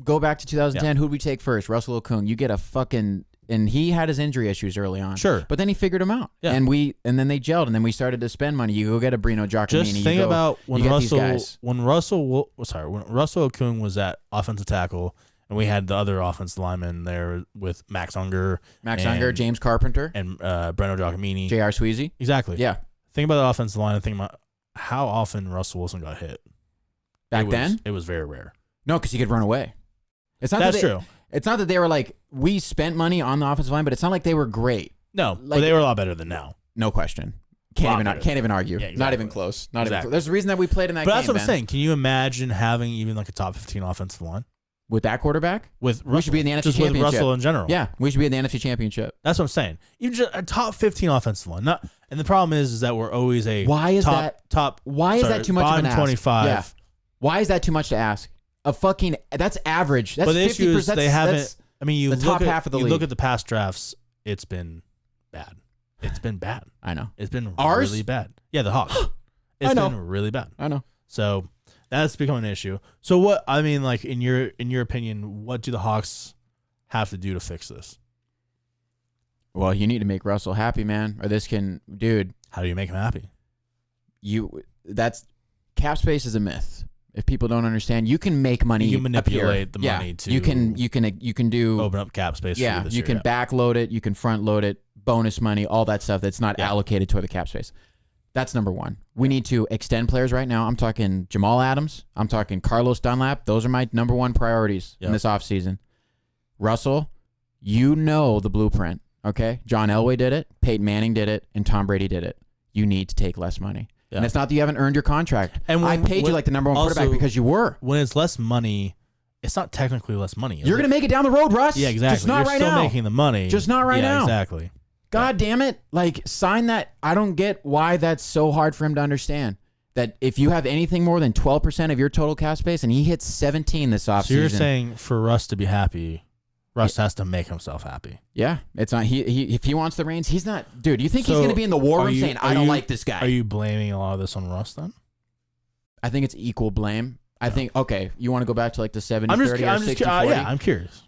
S2: go back to 2010. Who did we take first? Russell Okung. You get a fucking... And he had his injury issues early on.
S1: Sure.
S2: But then he figured them out. Yeah. And then they gelled, and then we started to spend money. You go get a Brino Giacomini.
S1: Just think about when Russell Okung was at offensive tackle, and we had the other offensive linemen there with Max Unger,
S2: James Carpenter,
S1: and Breno Giacomini,
S2: J.R. Sweezy.
S1: Exactly.
S2: Yeah.
S1: Think about the offensive line and think about how often Russell Wilson got hit.
S2: Back then?
S1: It was very rare.
S2: No, because he could run away.
S1: That's true.
S2: It's not that they were like, we spent money on the offensive line, but it's not like they were great.
S1: No, but they were a lot better than now.
S2: No question. Can't even argue. Yeah, exactly. Not even close. Not even close. There's a reason that we played in that game.
S1: But that's what I'm saying. Can you imagine having even like a top 15 offensive line?
S2: With that quarterback?
S1: We
S2: should be in the NFC
S1: Championship.
S2: With
S1: Russell in general.
S2: Yeah, we should be in the NFC Championship.
S1: That's what I'm saying. Even just a top 15 offensive line. And the problem is that we're always a
S2: Why is that too much of an ask?
S1: 25.
S2: Yeah. Why is that too much to ask? That's average. That's
S1: but the
S2: 50%.
S1: issue is they haven't. I mean, you
S2: top half of the league.
S1: Look at the past drafts. It's been bad. It's been bad.
S2: I know.
S1: It's been
S2: Ours?
S1: really bad. Yeah, the Hawks. It's been really bad.
S2: I know.
S1: So that's becoming an issue. So what? I mean, like in your opinion, what do the Hawks have to do to fix this?
S2: Well, you need to make Russell happy, man, or this can, dude.
S1: How do you make him happy?
S2: That's cap space is a myth. If people don't understand, you can make money.
S1: You can manipulate the money to.
S2: You can do
S1: open up cap space.
S2: Yeah, you can backload it. You can front load it. Bonus money, all that stuff that's not allocated toward the cap space. That's number one. We need to extend players right now. I'm talking Jamal Adams. I'm talking Carlos Dunlap. Those are my number one priorities in this offseason. Russell, you know the blueprint, okay? John Elway did it, Peyton Manning did it, and Tom Brady did it. You need to take less money. Yeah. And it's not that you haven't earned your contract. And I paid you like the number one quarterback because you were.
S1: When it's less money, it's not technically less money.
S2: You're going to make it down the road, Russ.
S1: Yeah, exactly.
S2: Just not
S1: You're
S2: right
S1: still
S2: now.
S1: making the money.
S2: Just not right now.
S1: Exactly.
S2: God damn it. Like, sign that. I don't get why that's so hard for him to understand. That if you have anything more than 12% of your total cap space and he hits 17 this offseason.
S1: So you're saying for Russ to be happy, Russ has to make himself happy.
S2: Yeah, it's not. He if he wants the reins, he's not. Dude, you think he's going to be in the war room saying, "I don't like this guy"?
S1: Are you blaming a lot of this on Russ then?
S2: I think it's equal blame. I think you want to go back to like the 70-30 or 60-40?
S1: Yeah, I'm curious.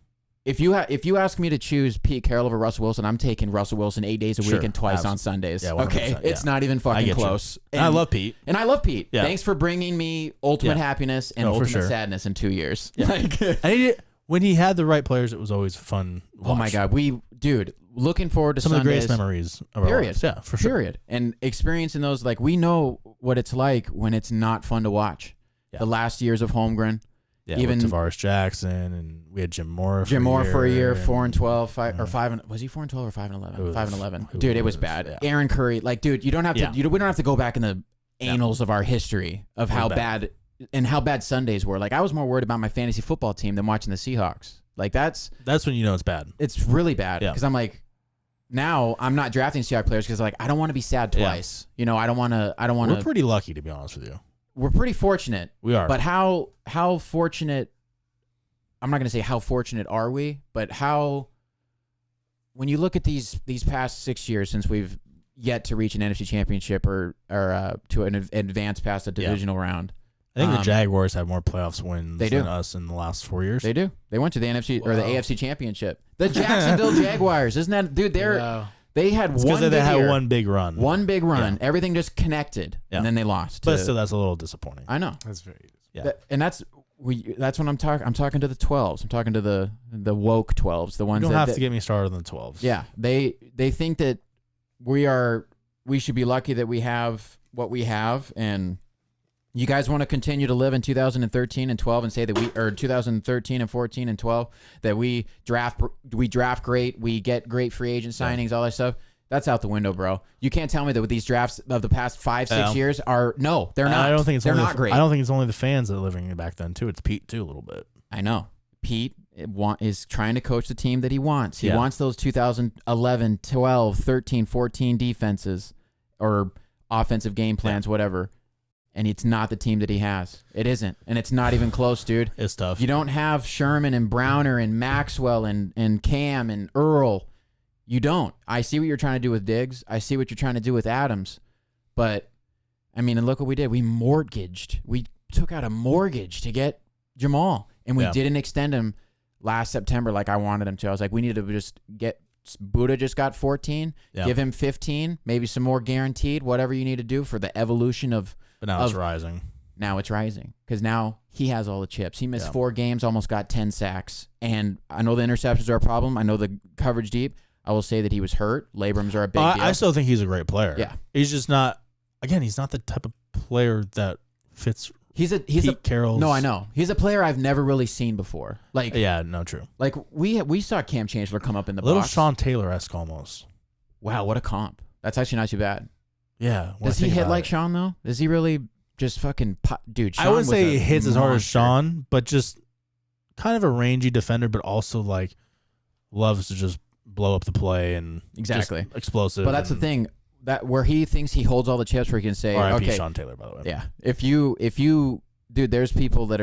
S2: If you ask me to choose Pete Carroll over Russell Wilson, I'm taking Russell Wilson 8 days a week and twice on Sundays.
S1: Yeah,
S2: okay, it's not even fucking close.
S1: And I love Pete.
S2: And I love Pete.
S1: Yeah.
S2: Thanks for bringing me ultimate happiness and ultimate sadness in 2 years.
S1: Yeah. Like, when he had the right players, it was always fun.
S2: Oh my God, looking forward to
S1: some
S2: Sundays,
S1: of the greatest memories of our lives. Yeah, for sure.
S2: Period. And experiencing those, like we know what it's like when it's not fun to watch. Yeah. The last years of Holmgren.
S1: Yeah, even Tavares Jackson, and we had Jim Moore.
S2: For a year, 4-12, 5 or 5. Was he 4-12 or 5-11? 5-11. Dude, it was bad. Yeah. Aaron Curry, like, dude, you don't have to. We don't have to go back in the annals of our history of how bad and how bad Sundays were. Like, I was more worried about my fantasy football team than watching the Seahawks. Like, that's
S1: when you know it's bad.
S2: It's really bad because I'm like, now I'm not drafting Seahawks players because like I don't want to be sad twice. You know, I don't want to.
S1: We're pretty lucky, to be honest with you.
S2: We're pretty fortunate.
S1: We are.
S2: But how fortunate, I'm not going to say how fortunate are we, but when you look at these past 6 years since we've yet to reach an NFC championship or to an advance past a divisional round.
S1: I think the Jaguars have more playoffs wins than us in the last 4 years.
S2: They do. They went to the NFC or the AFC championship. The Jacksonville Jaguars. Isn't that, dude, they had
S1: one big run.
S2: One big run. Yeah. Everything just connected, and then they lost.
S1: But still, that's a little disappointing.
S2: I know.
S3: That's very.
S1: Yeah.
S2: That's when I'm talking. I'm talking to the 12s. I'm talking to the woke 12s. The ones
S1: you don't have to get me started on the 12s.
S2: Yeah, they think that we should be lucky that we have what we have, and you guys want to continue to live in 2013 and 12 and say that or 2013 and 14 and 12 that we draft great, we get great free agent signings, all that stuff. That's out the window, bro. You can't tell me that with these drafts of the past 5-6 years they're not.
S1: I don't think
S2: they're not great.
S1: I don't think it's only the fans that are living it back then too. It's Pete too a little bit.
S2: I know. Pete is trying to coach the team that he wants. He wants those 2011, 12, 13, 14 defenses or offensive game plans, whatever. And it's not the team that he has. It isn't. And it's not even close, dude.
S1: It's tough.
S2: You don't have Sherman and Browner and Maxwell and Cam and Earl. You don't. I see what you're trying to do with Diggs. I see what you're trying to do with Adams. But, I mean, and look what we did. We mortgaged. We took out a mortgage to get Jamal. And we didn't extend him last September like I wanted him to. I was like, we need to just get Buddha just got 14. Yeah. Give him 15. Maybe some more guaranteed. Whatever you need to do for the evolution of...
S1: But now it's rising.
S2: Now it's rising because now he has all the chips. He missed 4 games, almost got 10 sacks. And I know the interceptions are a problem. I know the coverage deep. I will say that he was hurt. Labrams are a big deal.
S1: I still think he's a great player.
S2: Yeah.
S1: He's just not, again, he's not the type of player that fits Pete Carroll's.
S2: No, I know. He's a player I've never really seen before. Like,
S1: yeah, no, true.
S2: Like we saw Cam Chancellor come up in the
S1: little
S2: box.
S1: Sean Taylor-esque almost.
S2: Wow, what a comp. That's actually not too bad.
S1: Yeah.
S2: Does he hit like Sean, though? Does he really just fucking dude, Sean
S1: I wouldn't say he hits as hard as Sean, but just kind of a rangy defender, but also like loves to just blow up the play and
S2: exactly
S1: explosive.
S2: But that's the thing that where he thinks he holds all the chips, where he can say,
S1: okay, Sean Taylor, by the way.
S2: Yeah, if you dude, there's people that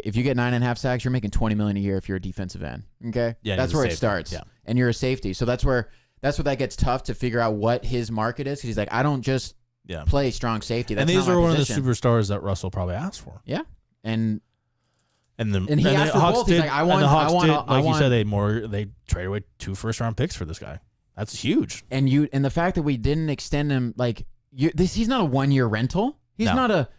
S2: if you get 9.5 sacks, you're making $20 million a year if you're a defensive end. Okay,
S1: yeah,
S2: that's where it starts.
S1: Yeah,
S2: and you're a safety, so that's where that gets tough to figure out what his market is. Because he's like, I don't just play strong safety. That's
S1: and these
S2: not
S1: are
S2: my
S1: one
S2: position.
S1: of the superstars that Russell probably asked for.
S2: Yeah, and
S1: he
S2: asked for both. He's like, I want.
S1: You said, they traded away 2 first-round picks for this guy. That's huge.
S2: And the fact that we didn't extend him, like he's not a 1-year rental. He's not a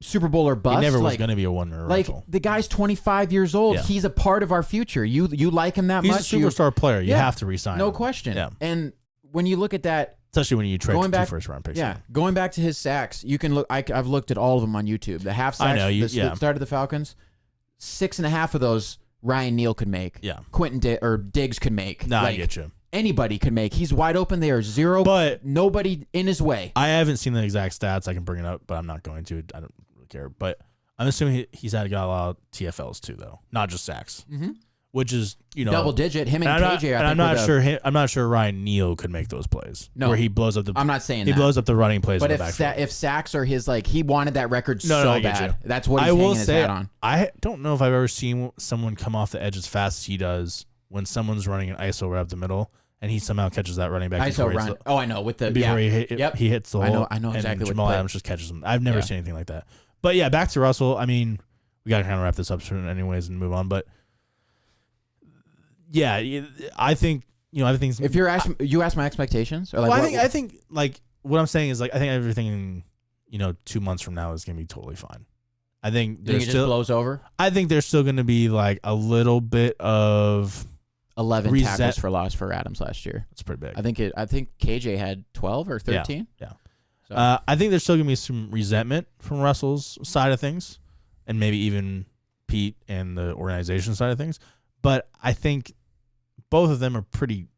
S2: Super Bowl or bust.
S1: He never was going to be a 1-year rental.
S2: Like the guy's 25 years old. Yeah. He's a part of our future. You like him that much.
S1: He's a superstar player. You have to re-sign him.
S2: No question.
S1: Yeah.
S2: And when you look at that,
S1: especially when you trade 2 first-round picks.
S2: Yeah, going back to his sacks, you can look. I've looked at all of them on YouTube. The half sacks.
S1: I know
S2: that started the Falcons. 6.5 of those Ryan Neal could make.
S1: Yeah.
S2: Diggs could make.
S1: No, I get you.
S2: Anybody could make. He's wide open. There are 0,
S1: but
S2: nobody in his way.
S1: I haven't seen the exact stats. I can bring it up, but I'm not going to. I don't really care. But I'm assuming he's got a lot of TFLs too, though, not just sacks.
S2: Mm-hmm.
S1: Which is
S2: double digit. Him and KJ.
S1: I'm not sure Ryan Neal could make those plays.
S2: No,
S1: where he blows up the.
S2: I'm not saying
S1: he blows up the running plays.
S2: But if sacks are his, like he wanted that record so bad. That's what he's hanging his hat on.
S1: I don't know if I've ever seen someone come off the edge as fast as he does when someone's running an ISO right up the middle and he somehow catches that running back.
S2: ISO run. I know with the
S1: before he hits the hole.
S2: I know exactly
S1: and
S2: what
S1: Jamal Adams just catches him. I've never seen anything like that. But yeah, back to Russell. I mean, we got to kind of wrap this up soon, anyways, and move on. But yeah, I think everything's.
S2: If you ask my expectations, or like,
S1: I think like what I'm saying is like I think everything 2 months from now is gonna be totally fine. I think
S2: it just blows over.
S1: I think there's still gonna be like a little bit of
S2: 11 tackles for loss for Adams last year.
S1: That's pretty big.
S2: I think KJ had 12 or 13.
S1: Yeah.
S2: So.
S1: I think there's still gonna be some resentment from Russell's side of things, and maybe even Pete and the organization side of things. But I think both of them are pretty.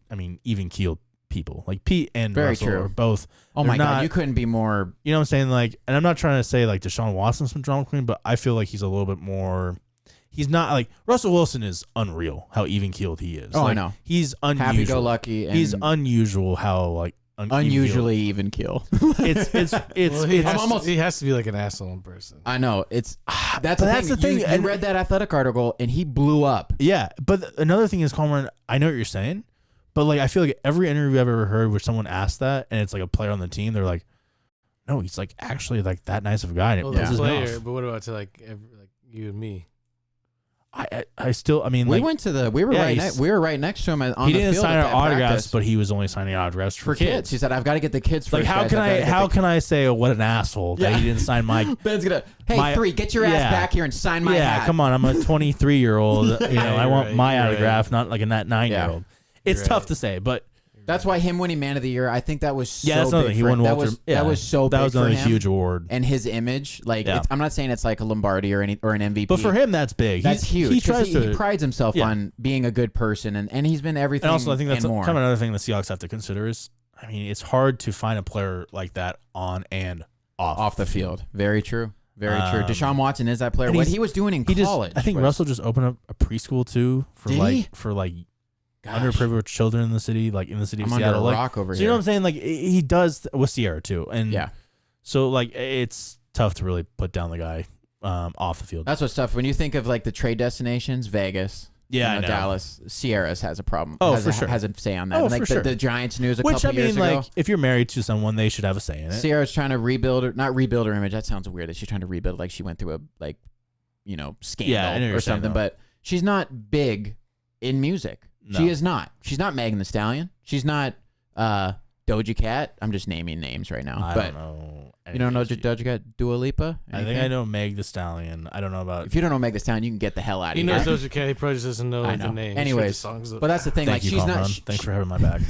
S1: I mean, even keeled people. Like Pete and
S2: Very
S1: Russell
S2: true.
S1: are both.
S2: Oh my God, you couldn't be more.
S1: You know what I'm saying? Like, and I'm not trying to say like Deshaun Watson's some drama queen, but I feel like he's a little bit more. He's not like Russell Wilson is unreal how even keeled he is.
S2: Oh,
S1: like,
S2: I know.
S1: He's unusual.
S2: Happy go lucky.
S1: He's unusual how like
S2: unusually even keel.
S3: He has to be like an asshole in person.
S2: I know that's the thing. You read that Athletic article and he blew up.
S1: Yeah, but another thing is, Coleman, I know what you're saying, but like I feel like every interview I've ever heard where someone asked that and it's like a player on the team, they're like, no, he's like actually like that nice of a guy. And
S3: Well,
S1: it
S3: the player,
S1: mouth.
S3: but what about to like you and me?
S1: I still, I mean,
S2: we
S1: like,
S2: went to we were right next to him on the field.
S1: He didn't sign our autographs,
S2: practice.
S1: but he was only signing autographs for kids.
S2: He said, "I've got to get the kids first."
S1: Like, how can I say, oh, what an asshole that he didn't sign my?
S2: Ben's gonna, hey, 3, get your ass back here and sign my hat.
S1: Yeah, come on, I'm a 23-year-old. I want my autograph, not like a 9-year-old. It's tough to say, but.
S2: That's why him winning Man of the Year, I think that was so
S1: that's another
S2: big.
S1: He won Walter.
S2: That was so big.
S1: That was another
S2: for him.
S1: huge award.
S2: And his image, like I'm not saying it's like a Lombardi or an MVP,
S1: but for him that's big.
S2: That's huge. He prides himself
S1: Yeah.
S2: on being a good person, and he's been everything.
S1: And also, I think that's
S2: more.
S1: kind of another thing the Seahawks have to consider is, I mean, it's hard to find a player like that on and off
S2: the field. Very true. Very true. Deshaun Watson is that player. What he was doing in college.
S1: I think Russell just opened up a preschool too for underprivileged children in the city, like in the city of Seattle.
S2: Under a rock over here.
S1: You know what I'm saying? Like he does with Sierra too, and so like it's tough to really put down the guy off the field.
S2: That's what's tough when you think of like the trade destinations. Vegas,
S1: I know.
S2: Dallas, Sierra's has a problem.
S1: For sure.
S2: Has a say on that.
S1: Oh,
S2: like
S1: for sure.
S2: The Giants news a
S1: couple
S2: years ago.
S1: Like if you're married to someone, they should have a say in it.
S2: Sierra's trying to not rebuild her image. That sounds weird. That she's trying to rebuild, like she went through a scandal or something. But she's not big in music. No. She is not. She's not Megan Thee Stallion. She's not Doja Cat. I'm just naming names right now.
S1: I don't know.
S2: You don't know Doja Cat? Dua Lipa?
S1: Anything? I think I know Meg Thee Stallion. I don't know about.
S2: If you don't know Meg Thee Stallion, you can get the hell out of here.
S3: He knows Doja Cat. He probably just doesn't know the name.
S2: Anyways, but that's the thing.
S1: Thank you,
S2: she's not.
S1: Thanks for having my back.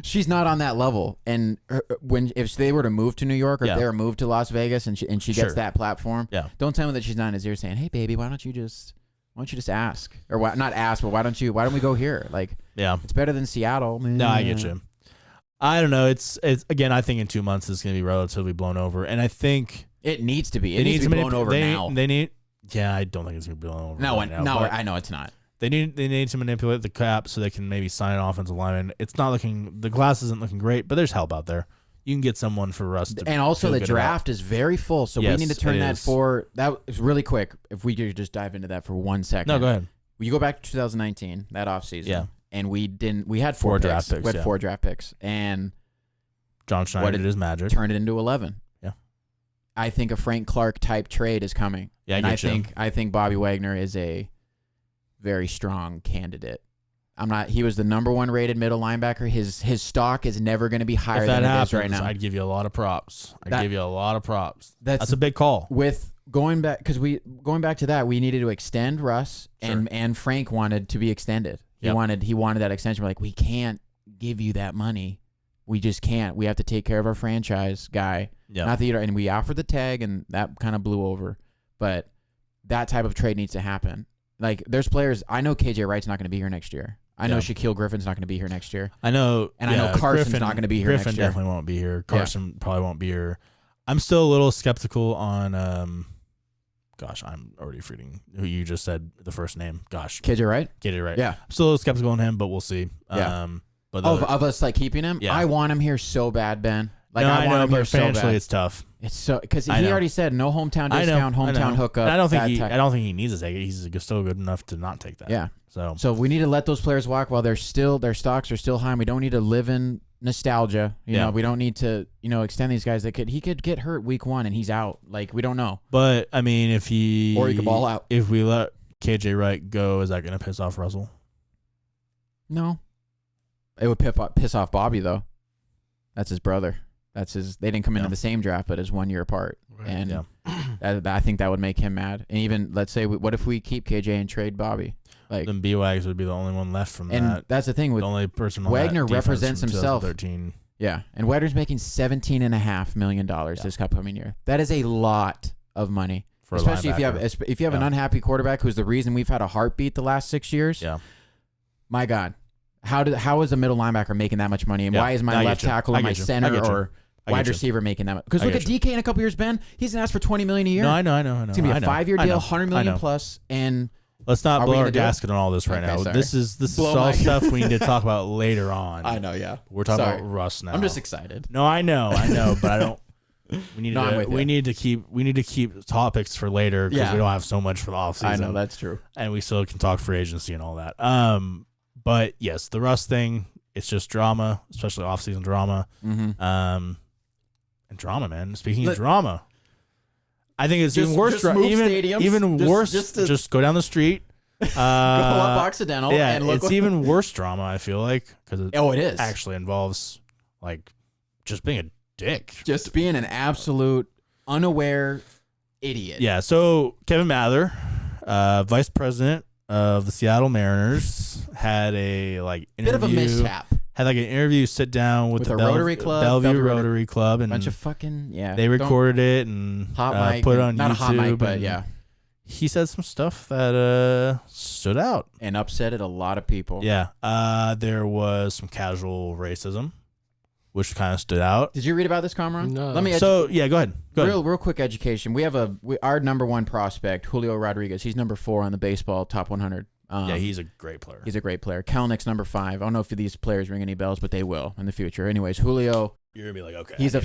S2: She's not on that level. And if they were to move to New York or if they were moved to Las Vegas and she gets that platform, don't tell me that she's not in his ear saying, "Hey, baby, why don't you just ask, or not ask, but why don't we go here? Like, it's better than Seattle."
S1: No, I get you. I don't know. It's again. I think in 2 months it's going to be relatively blown over, and I think
S2: it needs to be. It needs to be blown over now.
S1: They need. Yeah, I don't think it's going to be blown over.
S2: No,
S1: I
S2: know it's not.
S1: They need to manipulate the cap so they can maybe sign an offensive lineman. It's not looking. The glass isn't looking great, but there's help out there. You can get someone for Russ.
S2: And also the draft is very full, so we need to turn that for that really quick. If we could just dive into that for 1 second.
S1: No, go ahead.
S2: You go back to 2019, that offseason.
S1: Yeah.
S2: And we had four
S1: draft picks.
S2: We had 4 draft picks, and
S1: John Schneider did his magic.
S2: Turned it into 11.
S1: Yeah.
S2: I think a Frank Clark type trade is coming.
S1: Yeah,
S2: I think Bobby Wagner is a very strong candidate. He was the #1 rated middle linebacker. His stock is never going to be higher than it is right now.
S1: I'd give you a lot of props. That's a big call.
S2: With going back to that, we needed to extend Russ, and Frank wanted to be extended. He wanted that extension. We're like, we can't give you that money. We just can't. We have to take care of our franchise guy.
S1: Yeah.
S2: Not that and we offered the tag, and that kind of blew over. But that type of trade needs to happen. Like, there's players. I know KJ Wright's not going to be here next year. I know Shaquille Griffin's not going to be here next year.
S1: I know.
S2: And I know Carson's not going to be here next year.
S1: Griffin definitely won't be here. Carson probably won't be here. I'm still a little skeptical on. Gosh, I'm already forgetting who you just said the first name. Gosh,
S2: KJ Wright.
S1: KJ Wright.
S2: Yeah.
S1: I'm still a little skeptical on him, but we'll see.
S2: Yeah. But of us like keeping him, I want him here so bad, Ben. Like,
S1: no,
S2: I want him here
S1: but
S2: so
S1: financially
S2: bad.
S1: it's tough.
S2: It's so because he
S1: I know.
S2: already said no hometown discount, hometown hookup.
S1: And I don't think he needs to take it. He's still good enough to not take that.
S2: Yeah.
S1: So
S2: we need to let those players walk while their stocks are still high. And we don't need to live in nostalgia. You know, we don't need to extend these guys. He could get hurt week 1 and he's out. Like we don't know.
S1: But I mean,
S2: or he could ball out.
S1: If we let KJ Wright go, is that going to piss off Russell?
S2: No. It would piss off Bobby though. That's his brother. That's his. They didn't come into the same draft, but it's 1 year apart. Right. And I think that would make him mad. And even let's say, what if we keep KJ and trade Bobby? Like
S1: then B-Wags would be the only one left from
S2: and
S1: that.
S2: That's the thing with
S1: the only person on
S2: Wagner
S1: that
S2: represents himself.
S1: 2013.
S2: Yeah, and Wagner's making $17.5 million this upcoming year. That is a lot of money,
S1: for
S2: especially if you have an unhappy quarterback who's the reason we've had a heartbeat the last 6 years.
S1: Yeah,
S2: my God, how is a middle linebacker making that much money, and why is my left tackle or my center or wide receiver making that much? Because look at DK in a couple years, Ben. He's gonna ask for $20 million a year.
S1: No, I know.
S2: It's gonna be a 5-year deal, $100 million plus, and.
S1: Let's not blow our gasket on all this right now.
S2: Sorry.
S1: This is all stuff we need to talk about later on.
S2: I know, yeah.
S1: We're talking about Russ now.
S2: I'm just excited.
S1: No, I know, but I don't. We need to keep topics for later because we don't have so much for the offseason.
S2: I know that's true,
S1: and we still can talk free agency and all that. But yes, the Russ thing, it's just drama, especially offseason drama.
S2: Mm-hmm.
S1: And drama, man. Speaking of drama. I think it's even worse. Just go down the street.
S2: Go up Occidental.
S1: Yeah,
S2: and look
S1: it's even worse drama. I feel like because it
S2: is
S1: actually involves like just being a dick,
S2: just being an absolute unaware idiot.
S1: Yeah. So Kevin Mather, vice president of the Seattle Mariners, had a interview.
S2: Bit of a mishap.
S1: Had an interview, sit down with the
S2: Rotary Club,
S1: Bellevue Rotary Club, and
S2: bunch of fucking
S1: They recorded it and put it on
S2: not
S1: YouTube.
S2: A hot mic, but yeah.
S1: He said some stuff that stood out
S2: and upsetted a lot of people.
S1: Yeah, there was some casual racism, which kind of stood out.
S2: Did you read about this, Kamran?
S3: No.
S2: Let me.
S1: Go ahead.
S2: Real quick education. We have our number 1 prospect, Julio Rodriguez. He's number 4 on the baseball top 100.
S1: He's a great player.
S2: He's a great player. Kalnick's number 5. I don't know if these players ring any bells, but they will in the future. Anyways, Julio.
S1: You're gonna be like, okay.
S2: He's a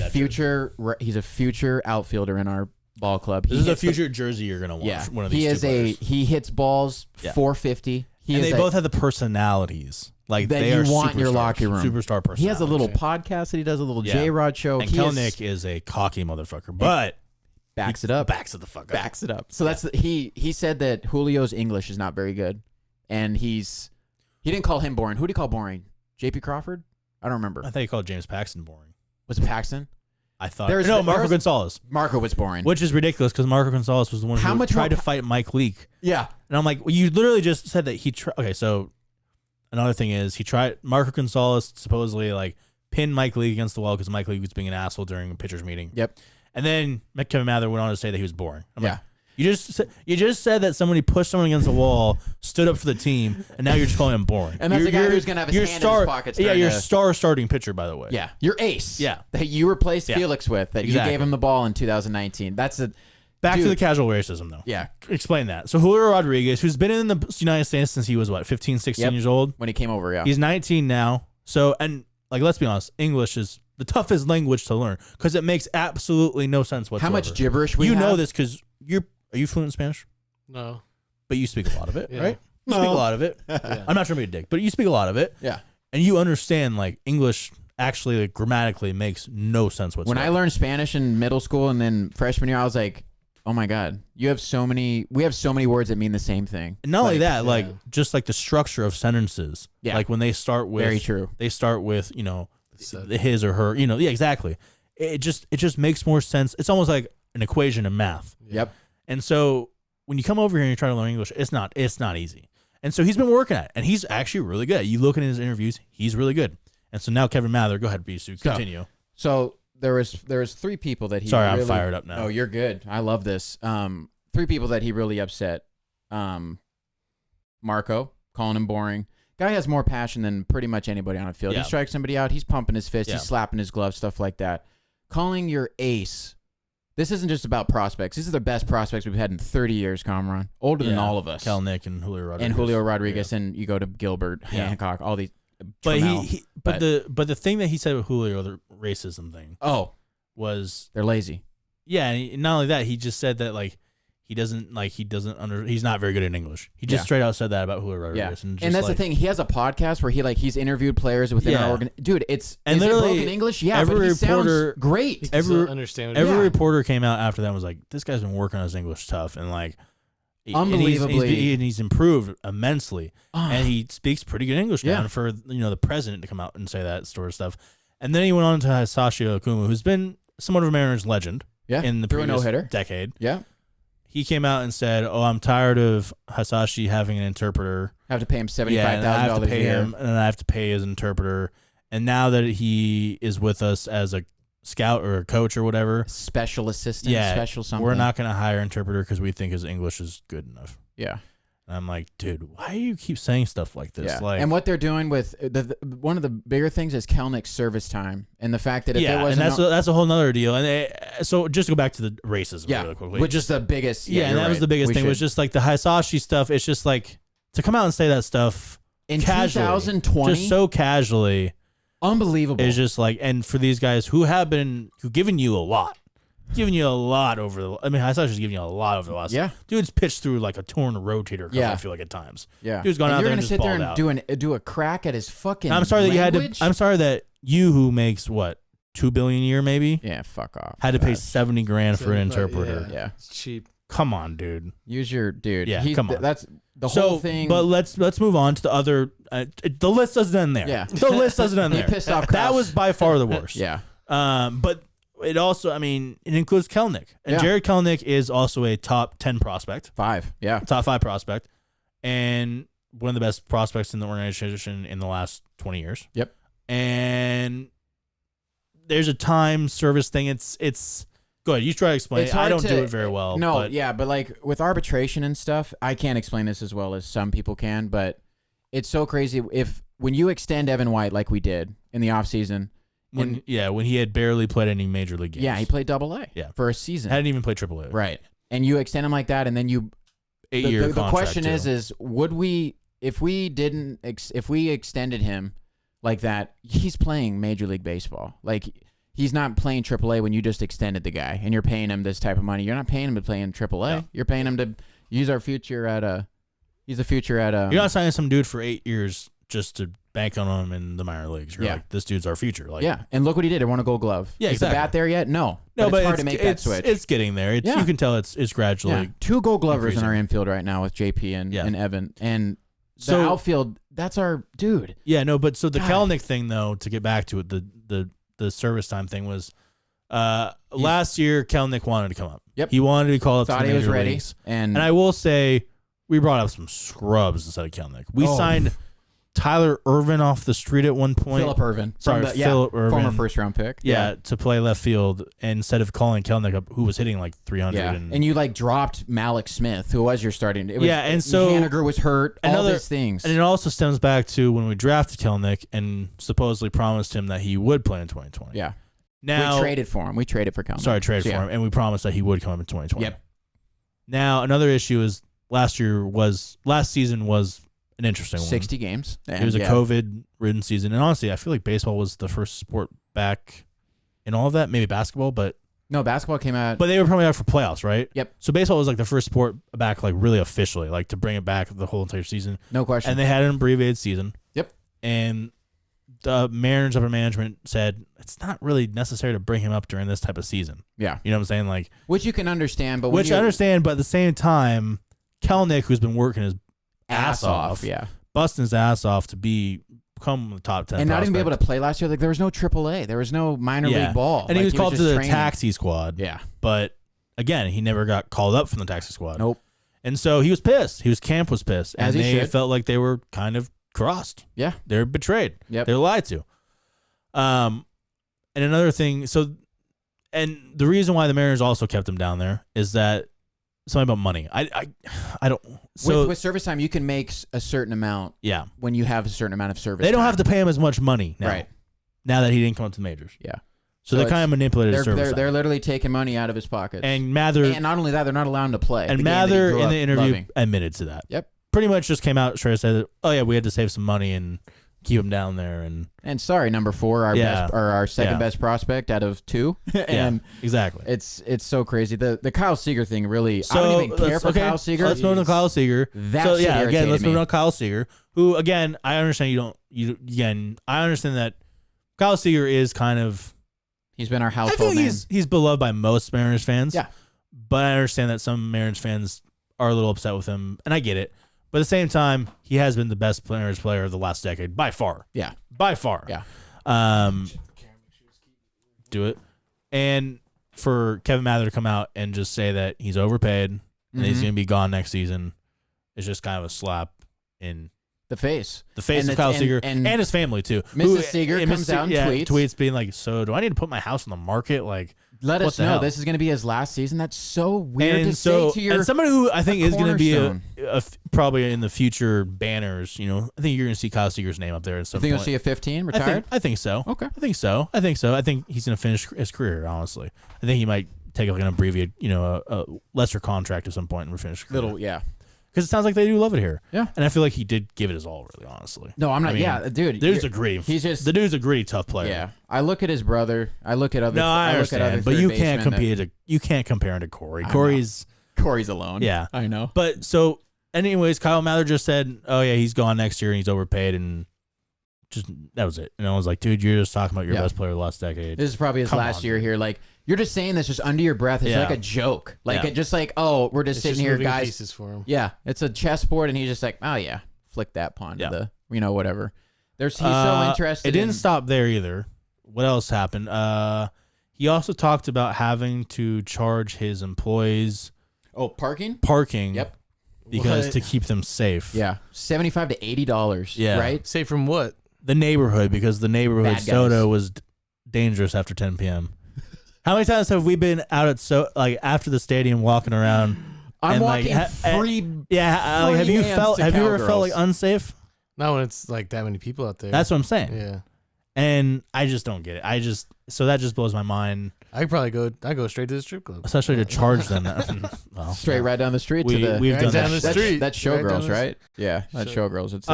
S2: future outfielder in our ball club.
S1: This is a future jersey you're gonna want. Yeah. One of these
S2: he hits balls 450.
S1: They both have the personalities that
S2: they you want in your locker room.
S1: Superstar personality.
S2: He has a little podcast that he does, a little J-Rod show.
S1: And Kelnick is a cocky motherfucker, but
S2: backs it up.
S1: Backs it the fuck up.
S2: Backs it up. So that's he said that Julio's English is not very good. And he didn't call him boring. Who did he call boring? J.P. Crawford? I don't remember.
S1: I thought he called James Paxton boring.
S2: Was it Paxton?
S1: I thought. Marco Gonzalez.
S2: Marco was boring.
S1: Which is ridiculous because Marco Gonzalez was the one who tried to fight Mike Leake.
S2: Yeah.
S1: And I'm like, well, you literally just said that he tried. Okay, so another thing is Marco Gonzalez supposedly pinned Mike Leake against the wall because Mike Leake was being an asshole during a pitcher's meeting.
S2: Yep.
S1: And then Kevin Mather went on to say that he was boring. I'm like, you just said that somebody pushed someone against the wall, stood up for the team, and now you're just calling him boring.
S2: And that's the guy who's going to have his hand in his pockets.
S1: Yeah, your star starting pitcher, by the way.
S2: Yeah, your ace.
S1: Yeah.
S2: That you replaced Felix with, that you gave him the ball in 2019. Back to
S1: the casual racism, though.
S2: Yeah.
S1: Explain that. So Julio Rodriguez, who's been in the United States since he was, 15, 16 years old?
S2: When he came over, yeah.
S1: He's 19 now. So, and let's be honest, English is the toughest language to learn because it makes absolutely no sense whatsoever.
S2: How much gibberish we
S1: have?
S2: You
S1: know this because are you fluent in Spanish?
S3: No.
S1: But you speak a lot of it, right? You speak a lot of it.
S3: Yeah.
S1: I'm not trying to be a dick, but you speak a lot of it.
S2: Yeah.
S1: And you understand English actually grammatically makes no sense whatsoever.
S2: When I learned Spanish in middle school and then freshman year, I was like, oh my God, we have so many words that mean the same thing.
S1: And not only that, just the structure of sentences.
S2: Yeah.
S1: When they start with
S2: very true.
S1: They start with, his or her, exactly. It just makes more sense. It's almost like an equation in math.
S2: Yep.
S1: And so when you come over here and you're trying to learn English, it's not easy. And so he's been working at it, and he's actually really good. You look at his interviews, he's really good. And so now Kevin Mather, go ahead, Bisu, continue.
S2: So there was 3 people that he.
S1: Sorry, I'm fired up now.
S2: Oh, you're good. I love this. 3 people that he really upset. Marco, calling him boring. Guy has more passion than pretty much anybody on a field.
S1: Yeah.
S2: He strikes somebody out, he's pumping his fist, he's slapping his glove, stuff like that. Calling your ace. This isn't just about prospects. These are the best prospects we've had in 30 years, Kamran. Older than all of us.
S1: Kelnick and Julio Rodriguez.
S2: And you go to Gilbert, Hancock, all these.
S1: But the thing that he said with Julio, the racism thing.
S2: Oh.
S1: Was
S2: they're lazy.
S1: Yeah, and not only that, he just said that like he's not very good in English. He just straight out said that about Julio Rodriguez.
S2: Yeah. And that's the thing. He has a podcast where he's interviewed players within our organization. Dude, is it broken English? Yeah, but he sounds great.
S1: Every reporter came out after that and was like, this guy's been working on his English tough and like
S2: unbelievably,
S1: and he's improved immensely, and he speaks pretty good English now. And for the president to come out and say that sort of stuff, and then he went on to Hisashi Okumu, who's been somewhat of a Mariners legend in the previous decade.
S2: Yeah. He
S1: came out and said, "Oh, I'm tired of Hisashi having an interpreter.
S2: I have to pay him $75,000 a year,
S1: and I have to pay his interpreter. And now that he is with us as a scout or a coach or whatever,
S2: special assistant, special something,
S1: we're not going to hire an interpreter because we think his English is good enough."
S2: Yeah.
S1: And I'm like, dude, why do you keep saying stuff like this?
S2: Yeah.
S1: Like,
S2: and what they're doing with one of the bigger things is Kelnick's service time, and the fact that if it wasn't,
S1: and that's a whole nother deal. And so just to go back to the racism really quickly,
S2: which is the biggest.
S1: Yeah, and that was the biggest thing. Was just like the Hisashi stuff. It's just like to come out and say that stuff
S2: in
S1: casually,
S2: 2020,
S1: just so casually,
S2: unbelievable.
S1: It's just like, and for these guys who given you a lot. Hisashi's giving you a lot over the last.
S2: Yeah,
S1: dude's pitched through like a torn rotator cuff. I feel like at times.
S2: Yeah,
S1: dude's gone out there and just balled out.
S2: You're gonna sit there and do a crack at his fucking.
S1: I'm sorry
S2: language?
S1: that you had to. I'm sorry that you, who makes what $2 billion a year, maybe.
S2: Yeah, fuck off.
S1: Had to pay $70,000 for an interpreter.
S2: Yeah,
S3: it's cheap.
S1: Come on, dude.
S2: Use your dude.
S1: Yeah, come on.
S2: That's the whole thing.
S1: But let's move on to the other. The list doesn't end there.
S2: Yeah,
S1: the list doesn't end there.
S2: He pissed off.
S1: That was by far the worst.
S2: Yeah.
S1: But. It also, it includes Kelnick. And Jared Kelnick is also a top 10 prospect.
S2: 5, yeah.
S1: Top 5 prospect. And one of the best prospects in the organization in the last 20 years.
S2: Yep.
S1: And there's a time service thing. It's go ahead. You try to explain it. I don't do it very well.
S2: No, but like with arbitration and stuff, I can't explain this as well as some people can, but it's so crazy. When you extend Evan White like we did in the offseason,
S1: when he had barely played any major league games.
S2: Yeah, he played AA for a season.
S1: Hadn't even played AAA.
S2: Right. And you extend him like that, and then you
S1: 8-year contract.
S2: The question is would we, if we extended him like that, he's playing Major League Baseball. Like, he's not playing AAA when you just extended the guy and you're paying him this type of money. You're not paying him to play in AAA. No. You're paying him to use our future at he's a future at
S1: You're not signing some dude for 8 years just to bank on him in the minor leagues. You're like, this dude's our future. Like,
S2: and look what he did. He won a Gold Glove.
S1: Yeah,
S2: Is the bat there yet? No. But it's hard to make that switch.
S1: It's getting there. You can tell it's gradually. Yeah.
S2: 2 Gold Glovers in our infield right now with JP and Evan. And the outfield, that's our dude.
S1: Yeah, no, but so the Kelnick thing, though, to get back to it, the service time thing was last year Kelnick wanted to come up.
S2: Yep.
S1: He wanted to be called up to the major
S2: ready.
S1: leagues.
S2: And
S1: I will say, we brought up some scrubs instead of Kelnick. We signed Tyler Irvin off the street at one point.
S2: Philip Irvin.
S1: Philip Irvin.
S2: Former first-round pick.
S1: Yeah, to play left field instead of calling Kelnick up, who was hitting like 300.
S2: Yeah. And you dropped Malik Smith, who was your starting.
S1: And so
S2: Haniger was hurt. All these things.
S1: And it also stems back to when we drafted Kelnick and supposedly promised him that he would play in 2020.
S2: Yeah.
S1: Now
S2: we traded for him. We traded for Kelnick.
S1: Traded for him, and we promised that he would come up in 2020.
S2: Yep.
S1: Now another issue is last season was an interesting
S2: 60 games.
S1: It was a COVID-ridden season. And honestly, I feel like baseball was the first sport back in all of that. Maybe basketball, but...
S2: No, basketball came out...
S1: But they were probably out for playoffs, right?
S2: Yep.
S1: So baseball was like the first sport back like really officially, like to bring it back the whole entire season.
S2: No question.
S1: And they had an abbreviated season.
S2: Yep.
S1: And the Mariners upper management said it's not really necessary to bring him up during this type of season.
S2: Yeah.
S1: You know what I'm saying? Like,
S2: which you can understand, but...
S1: I understand, but at the same time, Kelnick, who's been working his ass off, busting his ass off to become the top 10
S2: and not
S1: prospect.
S2: even be able to play last year. Like, there was no AAA. There was no minor league ball.
S1: And he was called to the taxi squad.
S2: Yeah.
S1: But again, he never got called up from the taxi squad.
S2: Nope.
S1: And so he was pissed. His camp was pissed.
S2: As
S1: and
S2: he
S1: they felt like they were kind of crossed.
S2: Yeah.
S1: They were betrayed.
S2: Yep.
S1: They were lied to. And another thing, and the reason why the Mariners also kept him down there is that something about money. I don't. So
S2: with service time, you can make a certain amount.
S1: Yeah.
S2: When you have a certain amount of service,
S1: they don't have to pay him as much money now.
S2: Right.
S1: Now that he didn't come up to the majors.
S2: Yeah.
S1: So they kind of manipulated his service.
S2: They're literally taking money out of his pockets.
S1: And Mather.
S2: And not only that, they're not allowed to play.
S1: And Mather in the interview admitted to that.
S2: Yep.
S1: Pretty much just came out straight and said, "Oh yeah, we had to save some money and keep him down there.
S2: And sorry, number 4, our best or our second best prospect out of 2. And
S1: exactly.
S2: It's so crazy. The Kyle Seager thing really. I don't even care for Kyle Seager.
S1: Let's move on to Kyle Seager.
S2: Let's
S1: move on to Kyle Seager. Who again? I understand I understand that Kyle Seager is kind of.
S2: He's been our household
S1: I feel
S2: name.
S1: He's beloved by most Mariners fans.
S2: Yeah.
S1: But I understand that some Mariners fans are a little upset with him, and I get it. But at the same time, he has been the best Mariners player of the last decade by far.
S2: Yeah.
S1: By far.
S2: Yeah.
S1: Do it. And for Kevin Mather to come out and just say that he's overpaid and he's going to be gone next season is just kind of a slap in
S2: the face
S1: of Kyle Seager and his family too.
S2: Mrs. Seager comes out and
S1: tweets being like, "So do I need to put my house on the market? Like,
S2: let us know this is going to be his last season." That's so weird to say to your.
S1: And somebody who I think is going to be probably in the future banners. You know, I think you're going to see Kyle Seager's name up there at some point.
S2: You think you'll see a 15 retired?
S1: I think so.
S2: Okay.
S1: I think so. I think he's going to finish his career. Honestly, I think he might take like an abbreviated, a lesser contract at some point and finish his career. Because it sounds like they do love it here.
S2: Yeah.
S1: And I feel like he did give it his all, really, honestly.
S2: No, I'm not. Dude.
S1: The dude's a gritty, tough player.
S2: Yeah. I look at his brother. I look at other.
S1: No, I understand. But you can't compare him to Corey. Corey's
S2: alone.
S1: Yeah.
S2: I know.
S1: But so, anyways, Kyle Mather just said, oh, yeah, he's gone next year and he's overpaid. And just that was it. And I was like, dude, you're just talking about your best player of the last decade.
S2: This is probably his last year here. Like, you're just saying this just under your breath. It's like a joke. Like, it just like, oh, we're just sitting here, guys.
S3: Pieces for him.
S2: Yeah. It's a chessboard, and he's just like, oh, yeah, flick that pawn to the, whatever. He's so interested.
S1: It didn't stop there either. What else happened? He also talked about having to charge his employees.
S2: Oh, parking?
S1: Parking.
S2: Yep.
S1: Because to keep them safe.
S2: Yeah. $75 to $80.
S1: Yeah.
S2: Right?
S3: Safe from what?
S1: The neighborhood, because the neighborhood soda was dangerous after 10 p.m. How many times have we been out at after the stadium walking around?
S2: I'm walking free.
S1: Yeah, have you ever felt like unsafe?
S3: Not when it's like that many people out there.
S1: That's what I'm saying.
S3: Yeah.
S1: And I just don't get it. So that just blows my mind.
S3: I could probably go straight to the strip club.
S1: Especially to charge them.
S2: Straight right down the street
S1: we've done
S3: down the street.
S2: That's Showgirls, right? Yeah, that's Showgirls. It's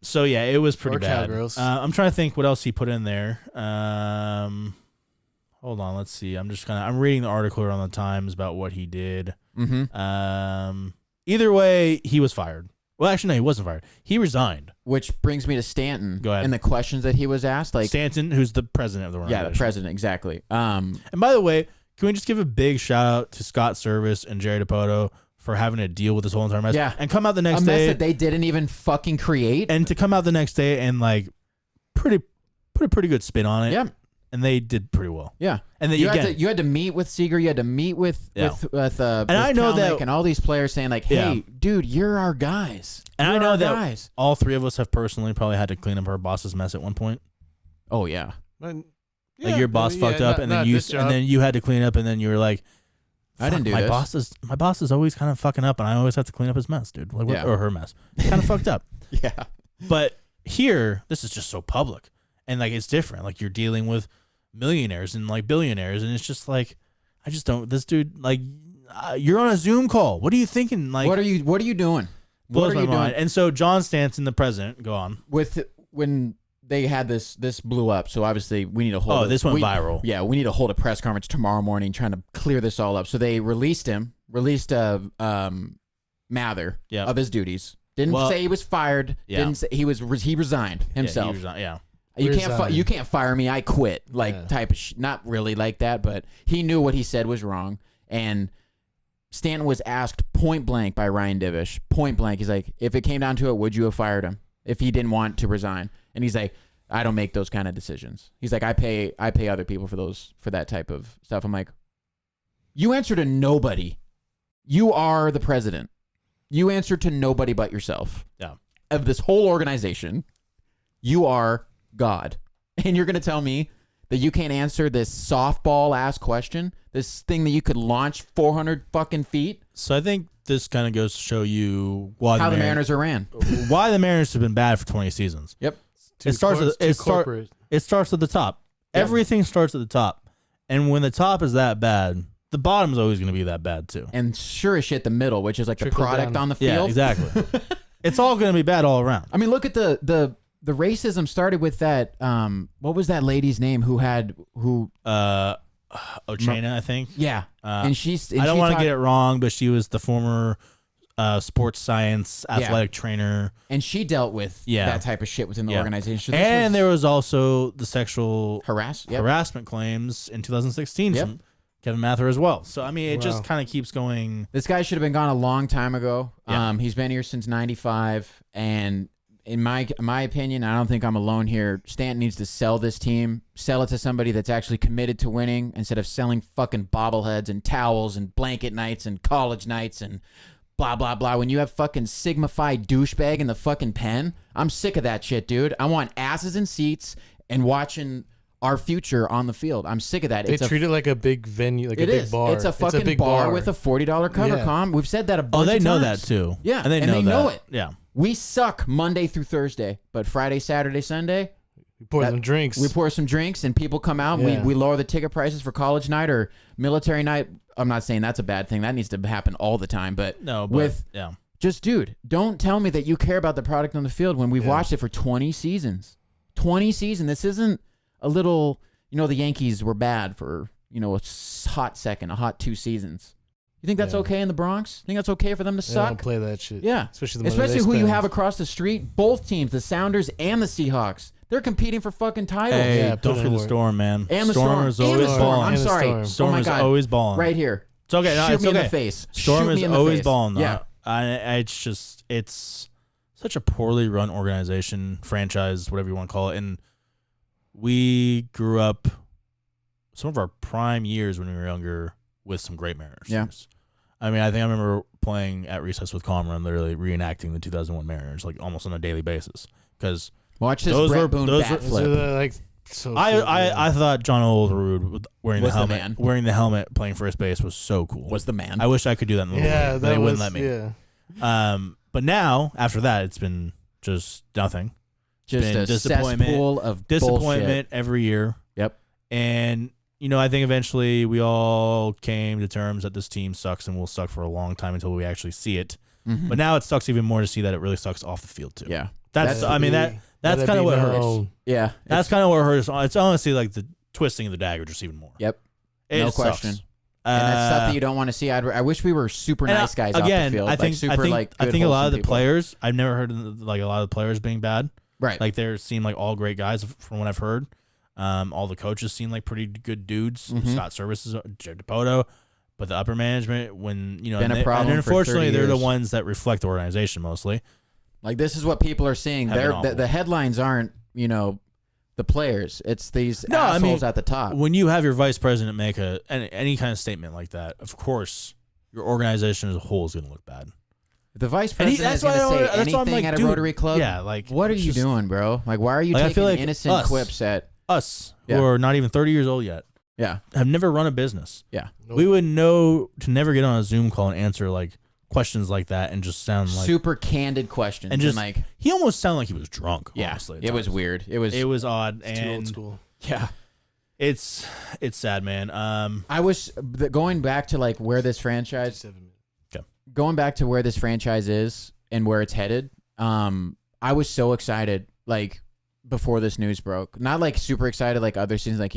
S1: so yeah, it was pretty bad.
S3: Cowgirls.
S1: I'm trying to think what else he put in there. Hold on, let's see. I'm reading the article on the Times about what he did.
S2: Mm-hmm.
S1: Either way, he was fired. Well, actually, no, he wasn't fired. He resigned.
S2: Which brings me to Stanton.
S1: Go ahead.
S2: And the questions that he was asked, like
S1: Stanton, who's the president of the organization.
S2: Yeah, the president, exactly.
S1: And by the way, can we just give a big shout out to Scott Service and Jerry DiPoto for having to deal with this whole entire mess?
S2: Yeah.
S1: And come out the next day.
S2: A mess that they didn't even fucking create.
S1: And to come out the next day and like put a pretty good spin on it.
S2: Yeah.
S1: And they did pretty well.
S2: Yeah,
S1: and then
S2: you had to meet with Seager. You had to meet with
S1: and I know
S2: Kalnick
S1: that
S2: and all these players saying like, "Hey, dude, you're our guys."
S1: And I know that all three of us have personally probably had to clean up our boss's mess at one point.
S2: Oh yeah,
S1: like your boss fucked up, and then you had to clean up, and then you were like,
S2: "I didn't do this."
S1: My boss is always kind of fucking up, and I always have to clean up his mess, dude, or her mess. Kind of fucked up.
S2: Yeah,
S1: but here, this is just so public. And like it's different. Like you're dealing with millionaires and like billionaires, and it's just like I just don't. This dude, like, you're on a Zoom call. What are you thinking? Like,
S2: what are you doing?
S1: Blows my mind. And so John Stanton, the president, go on.
S2: When they had this blew up, so obviously we need to hold.
S1: Oh, this went viral.
S2: Yeah, we need to hold a press conference tomorrow morning trying to clear this all up. So they released Mather of his duties. Didn't say he was fired. Yeah. Didn't say he resigned himself.
S1: Yeah.
S2: You can't fire me. I quit. Type of not really like that, but he knew what he said was wrong. And Stanton was asked point blank by Ryan Divish. Point blank, he's like, if it came down to it, would you have fired him if he didn't want to resign? And he's like, I don't make those kind of decisions. He's like, I pay other people for that type of stuff. I'm like, you answer to nobody. You are the president. You answer to nobody but yourself.
S1: Yeah.
S2: Of this whole organization, you are God. And you're going to tell me that you can't answer this softball-ass question? This thing that you could launch 400 fucking feet?
S1: So I think this kind of goes to show you why
S2: the Mariners are ran.
S1: Why the Mariners have been bad for 20 seasons.
S2: Yep.
S1: It starts at the top. Yep. Everything starts at the top. And when the top is that bad, the bottom's always going to be that bad too.
S2: And sure as shit the middle, which is like the product on the field.
S1: Yeah, exactly. It's all going to be bad all around.
S2: I mean, look at the the racism started with that. What was that lady's name who?
S1: Ochena, I think.
S2: Yeah, and she's. And
S1: I don't want to get it wrong, but she was the former sports science athletic trainer,
S2: and she dealt with that type of shit within the organization. So
S1: and there was also the sexual
S2: harassment
S1: claims in 2016 from Kevin Mather as well. So I mean, it just kind of keeps going.
S2: This guy should have been gone a long time ago.
S1: Yeah.
S2: He's been here since '95, and in my opinion, I don't think I'm alone here. Stanton needs to sell this team, sell it to somebody that's actually committed to winning instead of selling fucking bobbleheads and towels and blanket nights and college nights and blah, blah, blah. When you have fucking Sigma Phi douchebag in the fucking pen, I'm sick of that shit, dude. I want asses in seats and watching our future on the field. I'm sick of that.
S3: They treat it like a big venue, like a big bar.
S2: It's a fucking bar with a $40 cover com. We've said that a bunch of times.
S1: They know that too.
S2: Yeah,
S1: and they know
S2: it.
S1: Yeah.
S2: We suck Monday through Thursday, but Friday, Saturday, Sunday,
S3: we pour some drinks.
S2: We pour some drinks, and people come out. And we lower the ticket prices for college night or military night. I'm not saying that's a bad thing. That needs to happen all the time. But just dude, don't tell me that you care about the product on the field when we've watched it for 20 seasons. 20 seasons. This isn't a little. The Yankees were bad for a hot second, a hot 2 seasons. You think that's okay in the Bronx? Think that's okay for them to suck?
S3: Don't play that shit.
S2: Yeah.
S3: Especially
S2: who you have across the street. Both teams, the Sounders and the Seahawks, they're competing for fucking titles.
S1: Hey, don't forget the Storm, man.
S2: And the Storm
S1: is always balling.
S2: I'm sorry.
S1: Storm is always balling.
S2: Right here.
S1: It's okay. No,
S2: Shoot me in the face.
S1: Storm is always balling, though.
S2: Yeah.
S1: It's such a poorly run organization, franchise, whatever you want to call it. And we grew up some of our prime years when we were younger with some great Mariners teams. I mean, I think I remember playing at recess with Comra and literally reenacting the 2001 Mariners like almost on a daily basis because
S2: watch this Brett Boone bat flip.
S1: I thought John Olerud wearing the helmet playing first base was so cool.
S2: Was the man.
S1: I wish I could do that in the league, but they wouldn't let me.
S3: Yeah.
S1: But now after that, it's been just nothing.
S2: Just a cesspool of
S1: disappointment every year.
S2: Yep.
S1: And I think eventually we all came to terms that this team sucks and will suck for a long time until we actually see it.
S2: Mm-hmm.
S1: But now it sucks even more to see that it really sucks off the field too.
S2: Yeah.
S1: That's kind of what hurts.
S2: Yeah.
S1: That's kind of what hurts. It's honestly like the twisting of the dagger just even more.
S2: Yep.
S1: No
S2: question. And that's stuff that you don't want to see. I wish we were super nice guys off the field.
S1: I think a lot of the players, I've never heard of like a lot of the players being bad.
S2: Right.
S1: Like they seem like all great guys from what I've heard. All the coaches seem like pretty good dudes.
S2: Mm-hmm.
S1: Scott Services, Jared DePoto, but the upper management, when
S2: been a problem
S1: and unfortunately,
S2: for 30
S1: they're the
S2: years.
S1: ones that reflect the organization mostly.
S2: Like this is what people are seeing. The headlines aren't the players. It's these assholes at the top.
S1: When you have your vice president make any kind of statement like that, of course, your organization as a whole is going to look bad.
S2: The vice president is going to say anything at a Rotary Club.
S1: Yeah, like
S2: what are you doing, bro? Like, why are you taking innocent quips at
S1: us who are not even 30 years old yet?
S2: Yeah,
S1: have never run a business.
S2: Yeah,
S1: we would know to never get on a Zoom call and answer like questions like that and just sound like
S2: super candid questions
S1: and just
S2: like
S1: he almost sounded like he was drunk.
S2: Yeah,
S1: honestly,
S2: it was weird. It was
S1: odd
S3: and too old school.
S2: Yeah,
S1: it's sad, man.
S2: I wish going back to like where this franchise, going back to where this franchise is and where it's headed. I was so excited like before this news broke. Not like super excited like other seasons, like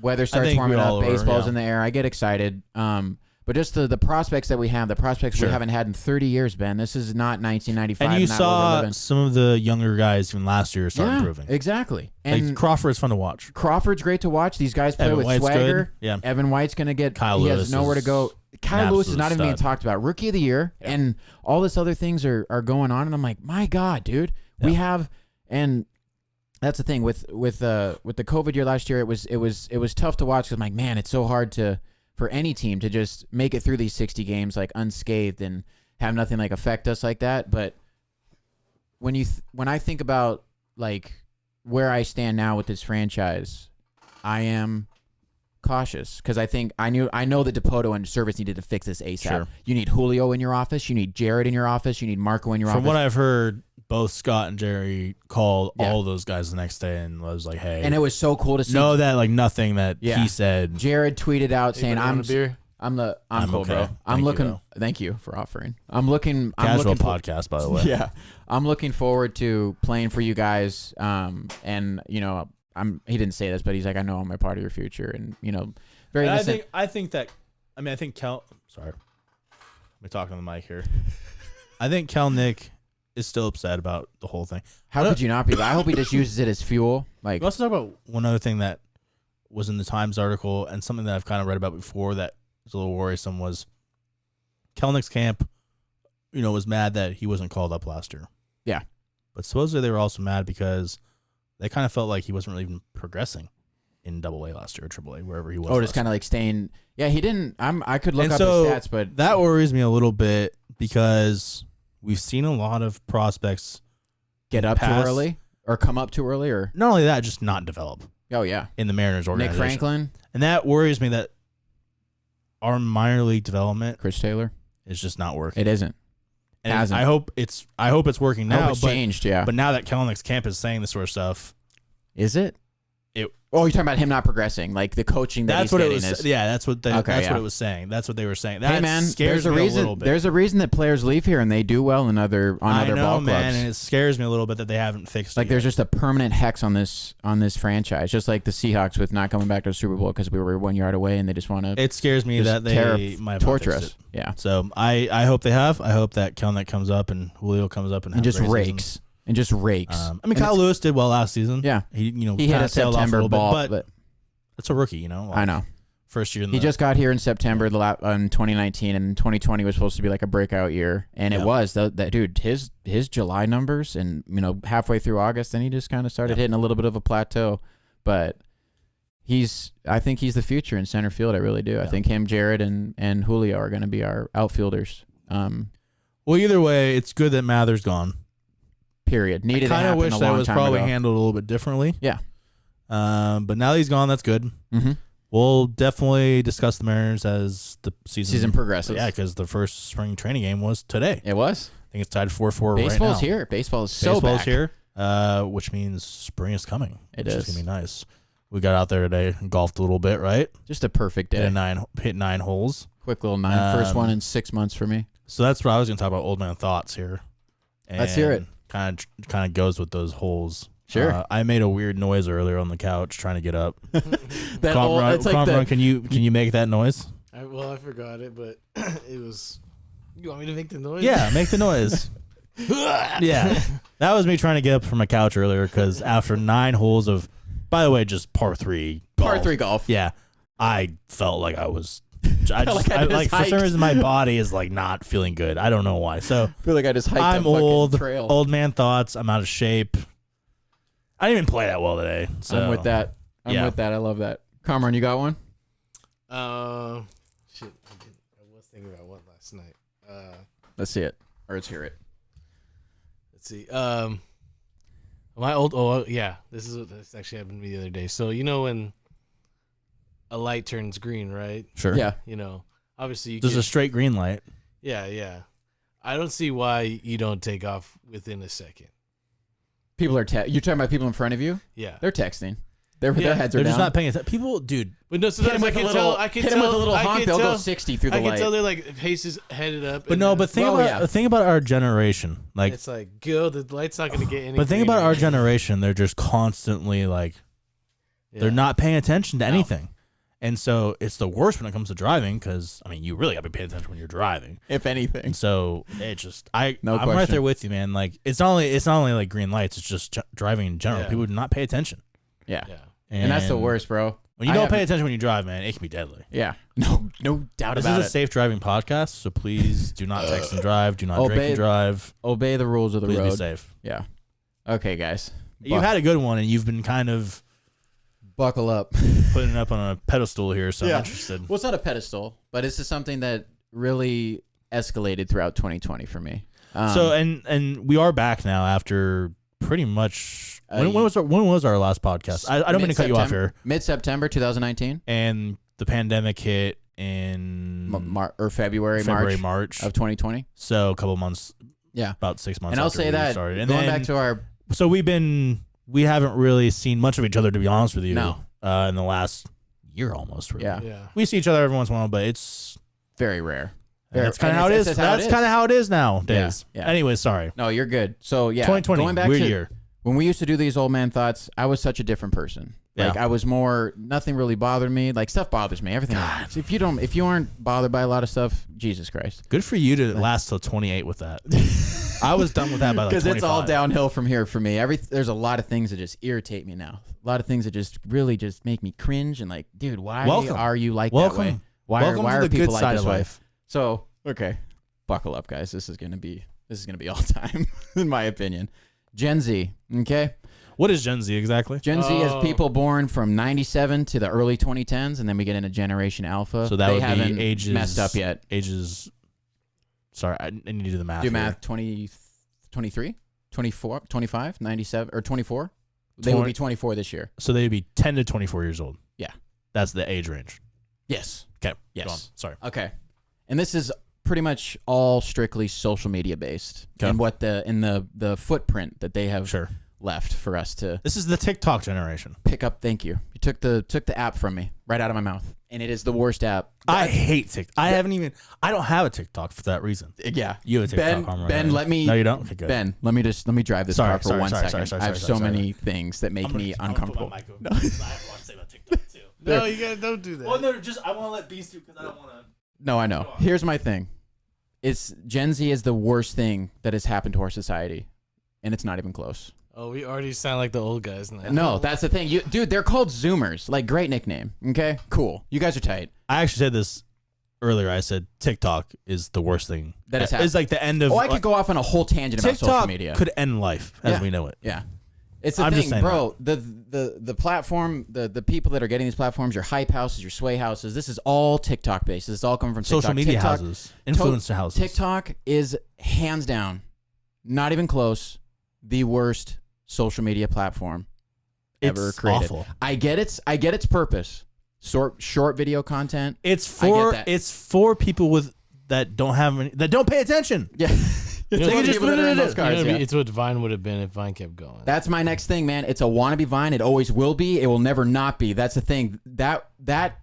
S2: weather starts warming up, baseball's in the air. I get excited. But just the prospects that we have, the prospects we haven't had in 30 years, Ben. This is not 1995.
S1: And you saw some of the younger guys even last year start improving.
S2: Exactly. And
S1: like Crawford's fun to watch.
S2: Crawford's great to watch. These guys play with swagger.
S1: Good. Yeah.
S2: Evan White's going to get
S1: Kyle
S2: he
S1: Lewis
S2: has nowhere to go. Kyle Lewis is not even being talked about. Rookie of the year. Yeah. And all this other things are going on. And I'm like, my God, dude. Yeah. We have and that's the thing with the COVID year last year, it was tough to watch because I'm like, man, it's so hard for any team to just make it through these 60 games like unscathed and have nothing like affect us like that. But when I think about like where I stand now with this franchise, I am cautious because I know that DePoto and Service needed to fix this ASAP.
S1: Sure. You
S2: need Julio in your office, you need Jared in your office, you need Marco in your office.
S1: From what I've heard, both Scott and Jerry called all those guys the next day and was like, "Hey,"
S2: and it was so cool to see.
S1: Know that like nothing that he said.
S2: Jared tweeted out saying, "I'm." I'm cool,
S1: okay.
S2: bro.
S1: Thank you,
S2: looking.
S1: though.
S2: Thank you for offering. I'm looking.
S1: Casual
S2: I'm looking
S1: podcast, by the way.
S2: Yeah, I'm looking forward to playing for you guys. And he didn't say this, but he's like, I know I'm a part of your future, and very.
S1: And
S2: innocent.
S1: I think sorry, I'm talking on the mic here. I think Kelnick is still upset about the whole thing.
S2: How could you not be? I hope he just uses it as fuel. Like,
S1: We also talk about one other thing that was in the Times article and something that I've kind of read about before that was a little worrisome was Kelnick's camp, was mad that he wasn't called up last year.
S2: Yeah.
S1: But supposedly they were also mad because they kind of felt like he wasn't really even progressing in AA last year or AAA, wherever he was.
S2: just kind of like staying. Yeah, he didn't. I could look
S1: And
S2: up
S1: so
S2: his stats, but
S1: that worries me a little bit because we've seen a lot of prospects
S2: get up too
S1: pass-
S2: early or come up too early, or
S1: not only that, just not develop
S2: oh yeah,
S1: in the Mariners
S2: Nick
S1: organization.
S2: Franklin,
S1: And that worries me that our minor league development
S2: Chris Taylor.
S1: is just not working.
S2: It isn't.
S1: And
S2: hasn't.
S1: I hope it's working
S2: I hope
S1: now.
S2: it's
S1: But
S2: changed. Yeah,
S1: but now that Kelnick's camp is saying this sort of stuff,
S2: is it?
S1: It-
S2: Oh, you're talking about him not progressing, like the coaching that
S1: that's
S2: he's
S1: what it
S2: getting
S1: was.
S2: is.
S1: Yeah, that's what
S2: Okay,
S1: that's
S2: yeah.
S1: what it was saying. That's what they were saying. That
S2: Hey man,
S1: scares
S2: there's a
S1: me
S2: reason.
S1: a little bit.
S2: There's a reason that players leave here and they do well in other
S1: I know,
S2: ball
S1: man,
S2: clubs.
S1: and it scares me a little bit that they haven't fixed.
S2: Like
S1: it
S2: there's
S1: yet.
S2: just a permanent hex on this franchise, just like the Seahawks with not coming back to the Super Bowl because we were 1 yard away and they just want to
S1: It scares me that they might have
S2: torture
S1: fixed
S2: us.
S1: it.
S2: Yeah,
S1: So I hope they have. I hope that Kelnick comes up and Julio comes up and has
S2: just
S1: a great
S2: rakes
S1: season.
S2: and just rakes.
S1: I mean,
S2: And
S1: Kyle
S2: it's-
S1: Lewis did well last season.
S2: Yeah,
S1: he
S2: he hit
S1: kinda
S2: a
S1: tailed off
S2: September
S1: a little
S2: ball,
S1: bit, but it's a rookie.
S2: I know.
S1: First year in
S2: He
S1: the
S2: just got here in September in 2019, and 2020 was supposed to be like a breakout year, and it
S1: Yep.
S2: was. That dude, his July numbers, and halfway through August, then he just kind of started hitting a little bit of a plateau. But I think he's the future in center field. I really do. I think him, Jared, and Julio are going to be our outfielders.
S1: Well, either way, it's good that Mather's gone.
S2: Period. Needed.
S1: I kind of
S2: to
S1: wish
S2: happen a
S1: that
S2: long
S1: was
S2: time
S1: probably
S2: ago.
S1: handled a little bit differently.
S2: Yeah.
S1: But now that he's gone, that's good.
S2: Mm-hmm.
S1: We'll definitely discuss the Mariners as the season
S2: progresses.
S1: Yeah, because the first spring training game was today.
S2: It was.
S1: I think it's tied 4-4 right now.
S2: Baseball's here. Baseball is so
S1: Baseball's
S2: back.
S1: here, which means spring is coming.
S2: It
S1: which
S2: is.
S1: going to be nice. We got out there today and golfed a little bit, right?
S2: Just a perfect day.
S1: Hit 9 holes.
S2: Quick little 9. First one in 6 months for me.
S1: So that's what I was going to talk about, old man thoughts here.
S2: Let's hear it.
S1: Kind of goes with those holes.
S2: Sure.
S1: I made a weird noise earlier on the couch trying to get up.
S2: It's like
S1: Run, can you make that noise?
S3: I forgot it, but it was. You want me to make the noise?
S1: Yeah, make the noise. Yeah, that was me trying to get up from my couch earlier because after 9 holes of, by the way, just par 3 golf.
S2: Par 3 golf.
S1: Yeah, I felt like I was.
S2: Like
S1: For some reason my body is like not feeling good. I don't know why. So
S2: I feel like I just hiked
S1: I'm
S2: a fucking
S1: old.
S2: trail.
S1: Old man thoughts. I'm out of shape. I didn't even play that well today. So
S2: I'm with that.
S1: yeah.
S2: With that. I love that. Cameron, you got one?
S3: Shit. I was thinking about one last night.
S2: Let's see it. Or let's hear it.
S3: Let's see. My old. Oh yeah. This actually happened to me the other day. So when a light turns green, right?
S1: Sure.
S2: Yeah.
S3: Obviously you
S1: There's
S3: get,
S1: a straight green light.
S3: yeah. I don't see why you don't take off within a second.
S2: People are you're talking about people in front of you?
S3: Yeah.
S2: They're texting. Their
S3: Yeah,
S2: heads are
S1: They're
S2: down.
S1: just not paying attention. People, dude.
S3: But no,
S2: hit
S3: sometimes
S2: them
S3: I
S2: with a
S3: can
S2: little,
S3: tell. I can
S2: hit
S3: tell.
S2: them with a little
S3: I
S2: honk.
S3: can
S2: They'll
S3: tell,
S2: go 60 through the
S3: I can
S2: light.
S3: tell they're like faces headed up.
S1: But
S3: and
S1: no,
S3: then
S1: but think
S2: Well,
S1: about
S2: yeah.
S1: think about our generation. Like,
S3: it's like, go. The light's not going to get any.
S1: but think about
S3: greener.
S1: our generation. They're just constantly like,
S3: Yeah.
S1: they're not paying attention to anything. And so it's the worst when it comes to driving because, I mean, you really got to be paying attention when you're driving.
S2: If anything.
S1: And so it just,
S2: No
S1: I'm right
S2: question.
S1: there with you, man. Like, it's not only like green lights, it's just driving in general.
S3: Yeah.
S1: People do not pay attention.
S2: Yeah.
S3: Yeah.
S2: And that's the worst, bro.
S1: When you don't pay attention when you drive, man, it can be deadly.
S2: Yeah. No doubt
S1: This
S2: about
S1: is a
S2: it.
S1: safe driving podcast, so please do not text and drive. Do not drink
S2: Obey-
S1: and drive.
S2: Obey the rules of the
S1: Please
S2: road.
S1: be safe.
S2: Yeah. Okay, guys.
S1: You've had a good one, and you've been kind of
S2: Buckle up.
S1: putting it up on a pedestal here, so
S2: Yeah.
S1: I'm interested.
S2: Well, it's not a pedestal, but this is something that really escalated throughout 2020 for me.
S1: So and we are back now after pretty much. When was our last podcast? I don't mean to cut you off here.
S2: Mid-September 2019.
S1: And the pandemic hit in
S2: February,
S1: March
S2: of 2020.
S1: So a couple months.
S2: Yeah.
S1: About 6 months.
S2: And I'll
S1: after
S2: say
S1: we
S2: that
S1: started. And
S2: going
S1: then,
S2: back to our
S1: so we haven't really seen much of each other, to be honest with you.
S2: No.
S1: In the last year almost. Really.
S2: Yeah.
S1: We see each other every once in a while, but it's
S2: very rare.
S1: That's kind of how it is. That's kind of how it is nowadays.
S2: Yeah.
S1: Anyway, sorry.
S2: No, you're good. So yeah,
S1: 2020,
S2: going back
S1: weird
S2: to
S1: year.
S2: when we used to do these old man thoughts, I was such a different person. Like
S1: Yeah.
S2: I was more, nothing really bothered me. Like stuff bothers me. Everything. So if you aren't bothered by a lot of stuff, Jesus Christ.
S1: Good for you to last till 28 with that. I was done with that by like 25.
S2: Because it's all downhill from here for me. There's a lot of things that just irritate me now. A lot of things that just really just make me cringe and like, dude, why are you like that way? Why are
S1: the
S2: people
S1: good
S2: like
S1: side
S2: this
S1: of
S2: way?
S1: life.
S2: So okay, buckle up, guys. This is gonna be all time, in my opinion. Gen Z, okay.
S1: What is Gen Z exactly?
S2: Gen Z is people born from 97 to the early 2010s, and then we get into Generation Alpha.
S1: So that
S2: they
S1: would
S2: haven't
S1: be ages
S2: messed up yet.
S1: Ages. Sorry, I need to do the math.
S2: Do
S1: here.
S2: math. 20, 23, 24, 25, 97, or 24. They will be 24 this year.
S1: So they'd be 10 to 24 years old.
S2: Yeah.
S1: That's the age range.
S2: Yes.
S1: Okay.
S2: Yes.
S1: Go on. Sorry.
S2: Okay. And this is pretty much all strictly social media based,
S1: Okay.
S2: and what the footprint that they have
S1: Sure.
S2: left for us to
S1: This is the TikTok generation.
S2: pick up. Thank you. You took the app from me right out of my mouth, and it is the worst app.
S1: I hate TikTok. I don't have a TikTok for that reason.
S2: Yeah.
S1: You have a TikTok on right
S2: Ben,
S1: now.
S2: let me.
S1: No, you don't? Okay, good.
S2: Ben, let me drive this
S1: Sorry,
S2: car for
S1: sorry,
S2: one
S1: sorry,
S2: second.
S1: sorry,
S2: I have
S1: sorry,
S2: so
S1: sorry.
S2: many things that make me uncomfortable.
S1: No. I want to say about TikTok too.
S3: No, you gotta don't do that.
S1: Well, no, I want to let Beast do because I don't want to.
S2: No, I know. Here's my thing. It's Gen Z is the worst thing that has happened to our society, and it's not even close.
S3: Oh, we already sound like the old guys now.
S2: No, that's the thing. Dude, they're called Zoomers. Like, great nickname. Okay, cool. You guys are tight.
S1: I actually said this earlier. I said TikTok is the worst thing.
S2: That has happened.
S1: It's like the end of.
S2: Oh, I could go off on a whole tangent about
S1: TikTok
S2: social media.
S1: could end life as we know it.
S2: Yeah. It's the
S1: I'm just
S2: thing,
S1: saying
S2: bro. The platform, the people that are getting these platforms, your hype houses, your sway houses, this is all TikTok based. This is all coming from TikTok.
S1: Social media
S2: TikTok,
S1: houses, influencer houses.
S2: TikTok is hands down, not even close, the worst social media platform ever
S1: It's
S2: created.
S1: awful.
S2: I get its purpose. Short video content.
S1: It's
S2: I get
S1: for
S2: that.
S1: it's for people that don't pay attention.
S2: Yeah.
S3: You know,
S2: They can just
S3: you know,
S2: those cars, yeah.
S3: it's what Vine would have been if Vine kept going.
S2: That's my next thing, man. It's a wannabe Vine. It always will be. It will never not be. That's the thing. That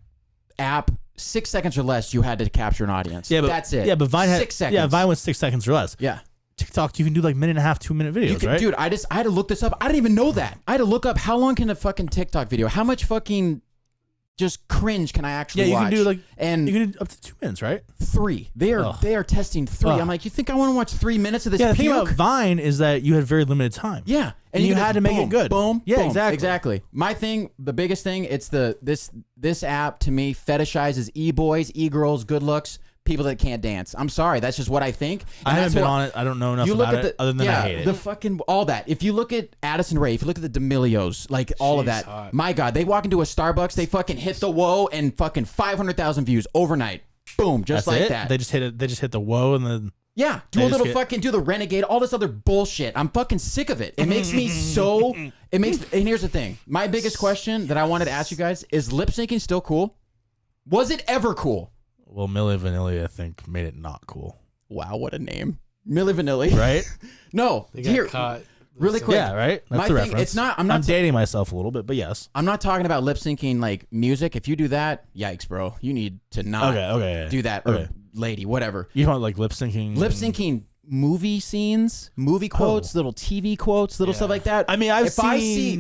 S2: app, 6 seconds or less, you had to capture an audience.
S1: Yeah, but
S2: that's it.
S1: Yeah, but Vine had
S2: 6 seconds.
S1: Yeah, Vine was 6 seconds or less.
S2: Yeah.
S1: TikTok, you can do like 1.5, 2 minute videos,
S2: You could,
S1: right?
S2: dude, I had to look this up. I didn't even know that. I had to look up how long can a fucking TikTok video, how much fucking just cringe can I actually watch?
S1: Yeah, you can do like
S2: and
S1: you can do up to 2 minutes, right?
S2: 3. They are testing 3.
S1: Ugh.
S2: I'm like, you think I want to watch 3 minutes of this?
S1: Yeah, the thing
S2: puke?
S1: about Vine is that you had very limited time.
S2: Yeah,
S1: And you
S2: can
S1: had
S2: just
S1: to make it
S2: boom,
S1: good.
S2: Boom.
S1: Yeah,
S2: boom.
S1: exactly.
S2: My thing, the biggest thing, it's this app to me fetishizes e-boys, e-girls, good looks, people that can't dance. I'm sorry, that's just what I think.
S1: I haven't been on it. I don't know enough about it other than I hate it.
S2: The fucking all that. If you look at Addison Rae, if you look at the D'Amelios, like all of
S3: She's
S2: that,
S3: hot.
S2: my God, they walk into a Starbucks, they fucking hit the whoa and fucking 500,000 views overnight. Boom, just
S1: That's
S2: like
S1: it?
S2: that.
S1: They just hit it. They just hit the whoa and then.
S2: Yeah,
S1: They
S2: do a
S1: just
S2: little
S1: get-
S2: fucking do the renegade, all this other bullshit. I'm fucking sick of it. It makes me so. It makes. And here's the thing: my biggest question that I wanted to ask you guys is: lip syncing still cool? Was it ever cool?
S1: Well, Milli Vanilli, I think, made it not cool.
S2: Wow, what a name, Milli Vanilli.
S1: Right?
S2: No,
S3: They got
S2: here,
S3: caught.
S2: really quick.
S1: Yeah, right? That's
S2: My
S1: the
S2: thing,
S1: reference.
S2: it's not.
S1: I'm dating myself a little bit, but yes.
S2: I'm not talking about lip syncing like music. If you do that, yikes, bro. You need to not
S1: Okay.
S2: do that, or
S1: Okay.
S2: lady, whatever.
S1: You want like lip syncing?
S2: Lip syncing movie scenes, movie quotes, little TV quotes, little stuff like that.
S1: I mean,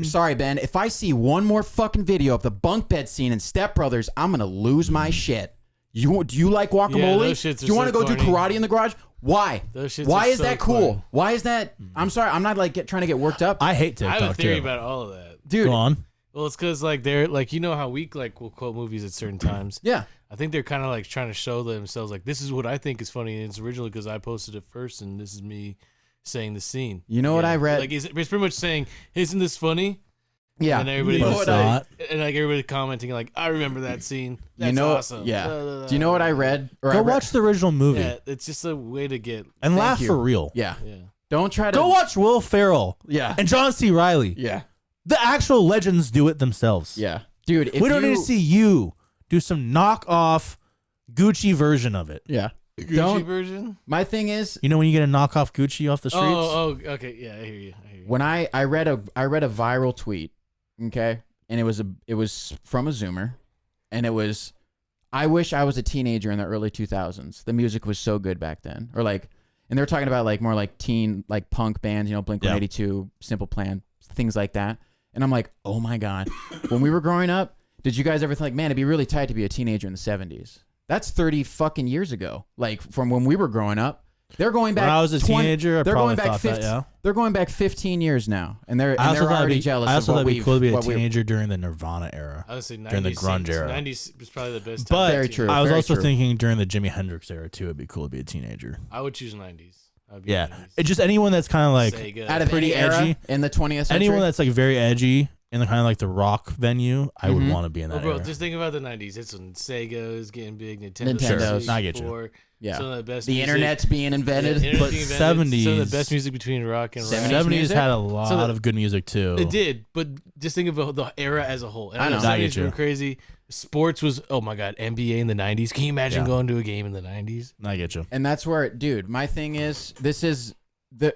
S2: sorry, Ben, if I see one more fucking video of the bunk bed scene in Step Brothers, I'm gonna lose my shit. Do you like guacamole?
S3: those shits are
S2: Do you want to
S3: so
S2: go do
S3: corny.
S2: karate in the garage? Why?
S3: Those shits
S2: Why
S3: are
S2: is
S3: so
S2: that cool?
S3: corny.
S2: Why is that? I'm sorry, I'm not like trying to get worked up.
S1: I hate TikTok
S3: I have a theory
S1: too.
S3: about all of that.
S2: Dude,
S1: Go on.
S3: Well, it's because like they're like you know how we like will quote movies at certain times.
S2: yeah.
S3: I think they're kind of like trying to show themselves like this is what I think is funny and it's original because I posted it first and this is me saying the scene.
S2: You know what I read?
S3: Like it's pretty much saying isn't this funny?
S2: Yeah.
S3: And everybody
S2: You know
S3: was
S2: what I-
S1: not.
S3: and like everybody commenting like I remember that scene. That's
S2: you know,
S3: awesome.
S2: yeah.
S3: Blah, blah, blah.
S2: Do you know what I read? Or I
S1: Go
S2: read-
S1: watch the original movie
S3: Yeah, it's just a way to get.
S1: and laugh
S2: you.
S1: for real.
S2: Yeah.
S3: Yeah.
S2: Don't try to
S1: Go watch Will Ferrell
S2: Yeah.
S1: and John C. Reilly.
S2: Yeah.
S1: The actual legends do it themselves.
S2: Yeah. Dude, if
S1: We don't need to see you do some knockoff Gucci version of it.
S2: Yeah.
S3: Gucci
S2: Don't-
S3: version.
S2: My thing is,
S1: You know when you get a knockoff Gucci off the streets?
S3: Oh, okay. Yeah, I hear you.
S2: when I read a viral tweet, okay, and it was from a Zoomer, and it was. I wish I was a teenager in the early 2000s. The music was so good back then, or like, and they're talking about like more like teen like punk bands, you know, Blink-182, Simple Plan, things like that. And I'm like, oh my god, when we were growing up, did you guys ever think, like, man, it'd be really tight to be a teenager in the 70s? That's 30 fucking years ago. Like from when we were growing up. They're going back.
S1: When I was a teenager, I probably thought that, yeah.
S2: They're going back 15 years now, and they're
S1: thought
S2: already
S1: it'd be,
S2: jealous.
S1: I also
S2: of
S1: thought
S2: what
S1: it'd be cool to be a
S2: what we-
S1: teenager during the Nirvana era.
S3: I would say 90s,
S1: during the grunge era.
S3: 90s was probably the best time.
S1: But
S2: Very true.
S1: I was
S2: very
S1: also
S2: true.
S1: thinking during the Jimi Hendrix era too, it'd be cool to be a teenager.
S3: I would choose 90s. I would be
S1: Yeah,
S3: 90s.
S1: it's just anyone that's kind of like
S3: Sega.
S2: out of
S1: pretty
S2: any era
S1: edgy.
S2: in the 20th century.
S1: anyone that's like very edgy in the kind of like the rock venue. I would want to be in that.
S3: Oh, bro,
S1: era.
S3: just think about the 90s. It's when Sega was getting big, Nintendo.
S2: Nintendo's.
S1: I get you.
S3: 64,
S2: yeah,
S3: some of the best
S2: the
S3: music.
S2: internet's being invented.
S3: Yeah,
S1: But
S3: being invented. Some of
S1: 70s
S3: the best music between rock and rap.
S2: 70s
S1: 70s
S2: music?
S1: had a lot
S3: So
S1: of good music too.
S3: It did, but just think about the era as a whole. And
S2: I know.
S3: the
S1: I get
S3: 70s were
S1: you.
S3: crazy. Sports was, oh my god, NBA in the 90s. Can you imagine
S1: Yeah.
S3: going to a game in the 90s?
S1: I get you.
S2: And that's where, dude, my thing is,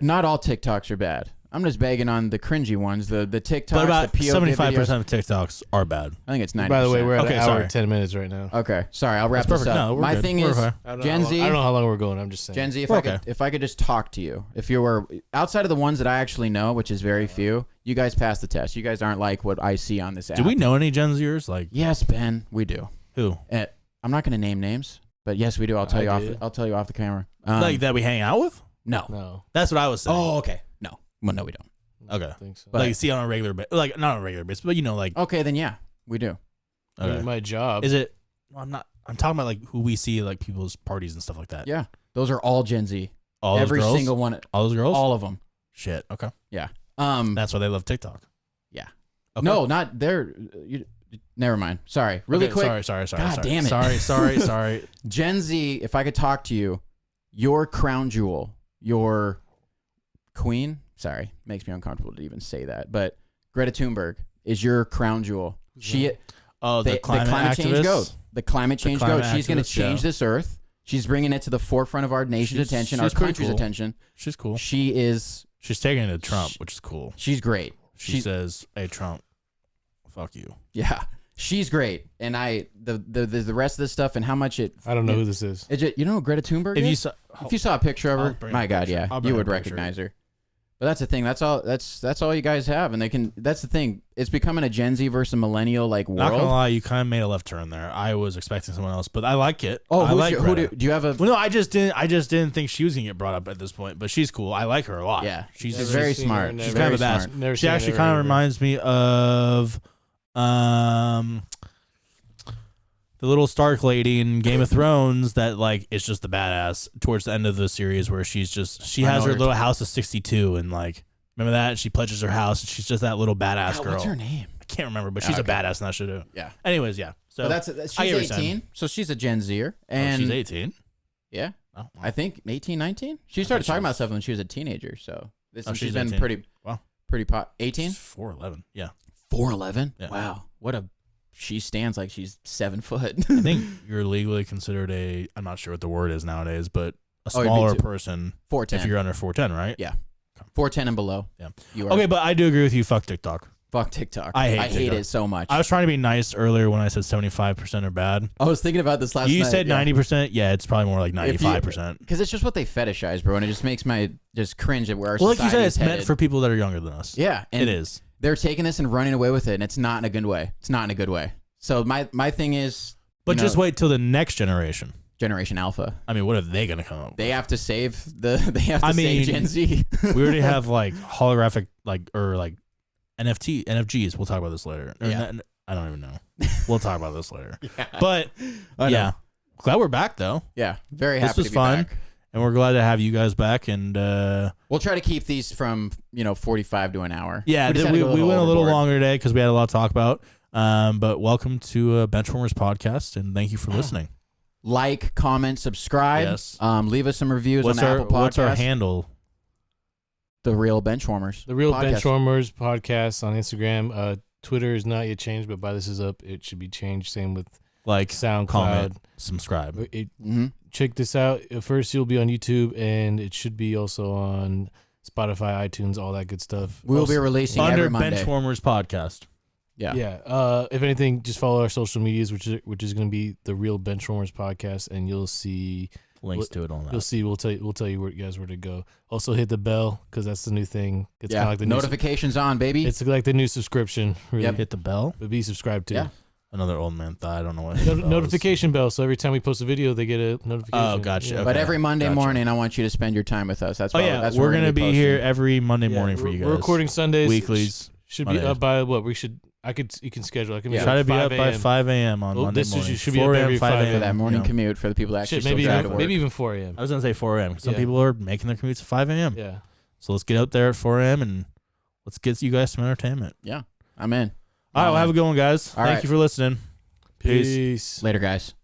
S2: not all TikToks are bad. I'm just begging on the cringy ones, the TikToks,
S1: But about
S2: the POV
S1: 75%
S2: videos.
S1: of TikToks are bad.
S2: I think it's 90%.
S3: By the way, we're at
S1: Okay,
S3: an hour
S1: sorry.
S3: and 10 minutes right now.
S2: Okay, sorry, I'll wrap
S1: That's
S2: this
S1: perfect.
S2: up.
S1: No, we're
S2: My
S1: good.
S2: thing
S1: We're
S2: is,
S1: okay.
S3: I don't know
S2: Gen
S3: how long-
S2: Z.
S3: I don't know how long we're going. I'm just saying.
S2: Gen Z,
S1: Okay.
S2: if I could just talk to you, if you were outside of the ones that I actually know, which is very few, you guys pass the test. You guys aren't like what I see on this app.
S1: Do we know any Gen Zers? Like
S2: Yes, Ben, we do.
S1: who?
S2: I'm not going to name names, but yes, we do. I'll tell you
S3: do.
S2: I'll tell you off the camera.
S1: Like that we hang out with?
S2: No.
S3: No.
S1: That's what I was saying.
S2: Oh, okay. No. Well, no, we don't.
S3: I
S1: Okay.
S3: don't think so.
S2: But-
S1: Like see on a regular basis, like not on a regular basis, but you know, like
S2: Okay, then yeah, we do.
S1: okay.
S3: My job.
S1: Is it? Well, I'm not. I'm talking about like who we see at, like people's parties and stuff like that.
S2: Yeah, those are all Gen Z.
S1: All those
S2: Every
S1: girls?
S2: single one.
S1: All those girls.
S2: All of them.
S1: Shit. Okay.
S2: Yeah.
S1: That's why they love TikTok.
S2: Yeah.
S1: Okay.
S2: No, not they're. Never mind. Sorry. Really
S1: Okay,
S2: quick.
S1: Sorry.
S2: God damn it.
S1: Sorry.
S2: Gen Z. If I could talk to you, your crown jewel, your queen. Sorry, makes me uncomfortable to even say that. But Greta Thunberg is your crown jewel. She.
S1: Oh,
S2: The
S1: the climate
S2: change
S1: activists?
S2: goes. The climate change
S1: climate
S2: goes. She's going to
S1: activists,
S2: change
S1: yeah.
S2: this earth. She's bringing it to the forefront of our nation's attention, our
S1: she's pretty
S2: country's
S1: cool.
S2: attention.
S1: She's cool.
S2: She is.
S1: She's taking it to Trump, which is cool.
S2: She's great.
S1: She says, "Hey, Trump, fuck you."
S2: Yeah, she's great. And the rest of this stuff and how much it.
S3: I don't know who this is.
S2: You know who Greta Thunberg
S1: If
S2: is?
S1: you saw,
S2: If you saw a picture of
S1: I'll
S2: her,
S1: bring
S2: my
S1: a
S2: God,
S1: picture.
S2: yeah,
S1: I'll bring
S2: you
S1: a
S2: would
S1: picture.
S2: recognize her. But that's the thing. That's all you guys have, and they can. That's the thing. It's becoming a Gen Z versus millennial like
S1: not gonna
S2: world.
S1: lie, you kind of made a left turn there. I was expecting someone else, but I like it.
S2: Oh,
S1: I like
S2: who
S1: Greta.
S2: do you have a?
S1: Well, no, I just didn't think she was gonna get brought up at this point. But she's cool. I like her a lot.
S2: Yeah,
S1: she's
S2: she's
S3: Never
S2: very
S3: seen her,
S2: smart.
S3: never-
S2: She's
S1: kind
S2: very
S1: of a badass.
S2: smart.
S3: Never
S1: She
S3: seen her,
S1: actually
S3: never
S1: kind of
S3: heard of her.
S1: reminds me of the little Stark lady in Game of Thrones that like is just the badass towards the end of the series where she
S2: I
S1: has
S2: know
S1: her
S2: her
S1: little
S2: too.
S1: house of 62 and like remember that she pledges her house and she's just that little badass
S2: God,
S1: girl.
S2: what's her name?
S1: I can't remember, but she's a
S2: Okay.
S1: badass in that shit too.
S2: Yeah.
S1: Anyways, yeah. So
S2: But
S1: I
S2: she's
S1: get what you're saying.
S2: 18, so she's a Gen Zer,
S1: Oh,
S2: and
S1: she's 18.
S2: yeah,
S1: Oh, wow.
S2: I think 18, 19. She started
S1: she
S2: talking about
S1: was-
S2: stuff when she was a teenager, so
S1: Oh,
S2: she's
S1: she's
S2: been
S1: 18.
S2: pretty
S1: Wow.
S2: 18,
S1: She's 4'11". Yeah.
S2: 4'11".
S1: Yeah.
S2: Wow, what a she stands like she's 7 foot.
S1: I think you're legally considered I'm not sure what the word is nowadays, but a
S2: Oh, me
S1: smaller
S2: too.
S1: person
S2: 4'10".
S1: if you're under 4'10", right?
S2: Yeah. 4'10" and below.
S1: Yeah.
S2: You are.
S1: Okay, but I do agree with you. Fuck TikTok.
S2: Fuck TikTok.
S1: I hate
S2: hate
S1: TikTok.
S2: it so much.
S1: I was trying to be nice earlier when I said 75% are bad.
S2: I was thinking about this last night.
S1: You said 90%. Yeah, it's probably more like
S2: If you-
S1: 95%.
S2: because it's just what they fetishize, bro, and it just makes my just cringe at where our
S1: Well, like you said,
S2: society
S1: it's
S2: is
S1: meant
S2: headed.
S1: for people that are younger than us.
S2: Yeah, and
S1: It is.
S2: they're taking this and running away with it, and it's not in a good way. It's not in a good way. So my thing is,
S1: But
S2: you
S1: just
S2: know,
S1: wait till the next generation.
S2: Generation Alpha.
S1: I mean, what are they going to come up with?
S2: They have to save They have to
S1: I
S2: save
S1: mean,
S2: Gen Z.
S1: We already have like holographic, like NFGs. We'll talk about this later. Or
S2: Yeah.
S1: I don't even know. We'll talk about this later.
S2: Yeah.
S1: But
S2: I know.
S1: yeah, glad we're back though.
S2: Yeah, very
S1: This
S2: happy
S1: was
S2: to be
S1: fun.
S2: back.
S1: And we're glad to have you guys back. And
S2: We'll try to keep these from 45 to an hour.
S1: yeah,
S2: just had to
S1: we
S2: go
S1: went a little
S2: overboard.
S1: longer today because we had a lot to talk about. But welcome to Benchwarmers podcast, and thank you for listening.
S2: Like, comment, subscribe.
S1: Yes.
S2: Leave us some reviews on Apple Podcasts.
S1: What's our handle?
S2: The Real Benchwarmers.
S3: The Real
S2: Podcast.
S3: Benchwarmers podcast on Instagram. Twitter is not yet changed, but by this is up, it should be changed. Same with
S1: Like,
S3: SoundCloud.
S1: comment, subscribe.
S3: Check this out. First, you'll be on YouTube, and it should be also on Spotify, iTunes, all that good stuff.
S2: We'll
S3: Also-
S2: be releasing
S1: Under
S2: every Monday.
S1: Benchwarmers podcast.
S2: Yeah.
S3: If anything, just follow our social medias, which is going to be the Real Benchwarmers podcast, and you'll see
S1: links to it on that.
S3: You'll see. We'll tell you where you guys where to go. Also hit the bell because that's the new thing. It's
S2: Yeah.
S3: kind of like the
S2: Notifications on, baby.
S3: It's like the new subscription. Really.
S2: Yep.
S1: Hit the bell.
S3: But be subscribed to.
S2: Yeah.
S1: Another old man thought. I don't know what.
S3: Notification bell. So every time we post a video, they get a notification.
S1: Oh, gotcha.
S3: Yeah.
S1: Okay.
S2: But every Monday morning, I want you to spend your time with us. That's
S1: Oh
S2: why,
S1: yeah,
S2: that's
S1: we're
S2: what
S1: gonna be
S2: posting.
S1: here every Monday morning for you guys.
S3: We're recording Sundays.
S1: Weeklies.
S3: Should
S1: Mondays.
S3: be up by what we should. You can schedule. I can
S2: Yeah.
S1: Try to be
S3: 5
S1: up by
S3: a.m.
S1: 5 a.m. on Monday morning.
S3: Should be
S1: 4
S3: up
S1: a.m.,
S3: every
S1: 5
S3: 5
S1: a.m.
S2: For that morning
S1: you know.
S2: commute for the people that actually
S3: Shit, maybe
S2: still drive to work.
S3: maybe even 4 a.m.
S1: I was gonna say 4 a.m. Some
S3: Yeah.
S1: people are making their commutes at 5 a.m.
S3: Yeah.
S1: So let's get up there at 4 a.m. and let's get you guys some entertainment.
S2: Yeah, I'm in.
S1: All right, well, have a good one, guys.
S2: All
S1: Thank
S2: right.
S1: you for listening. Peace.
S3: Peace.
S2: Later, guys.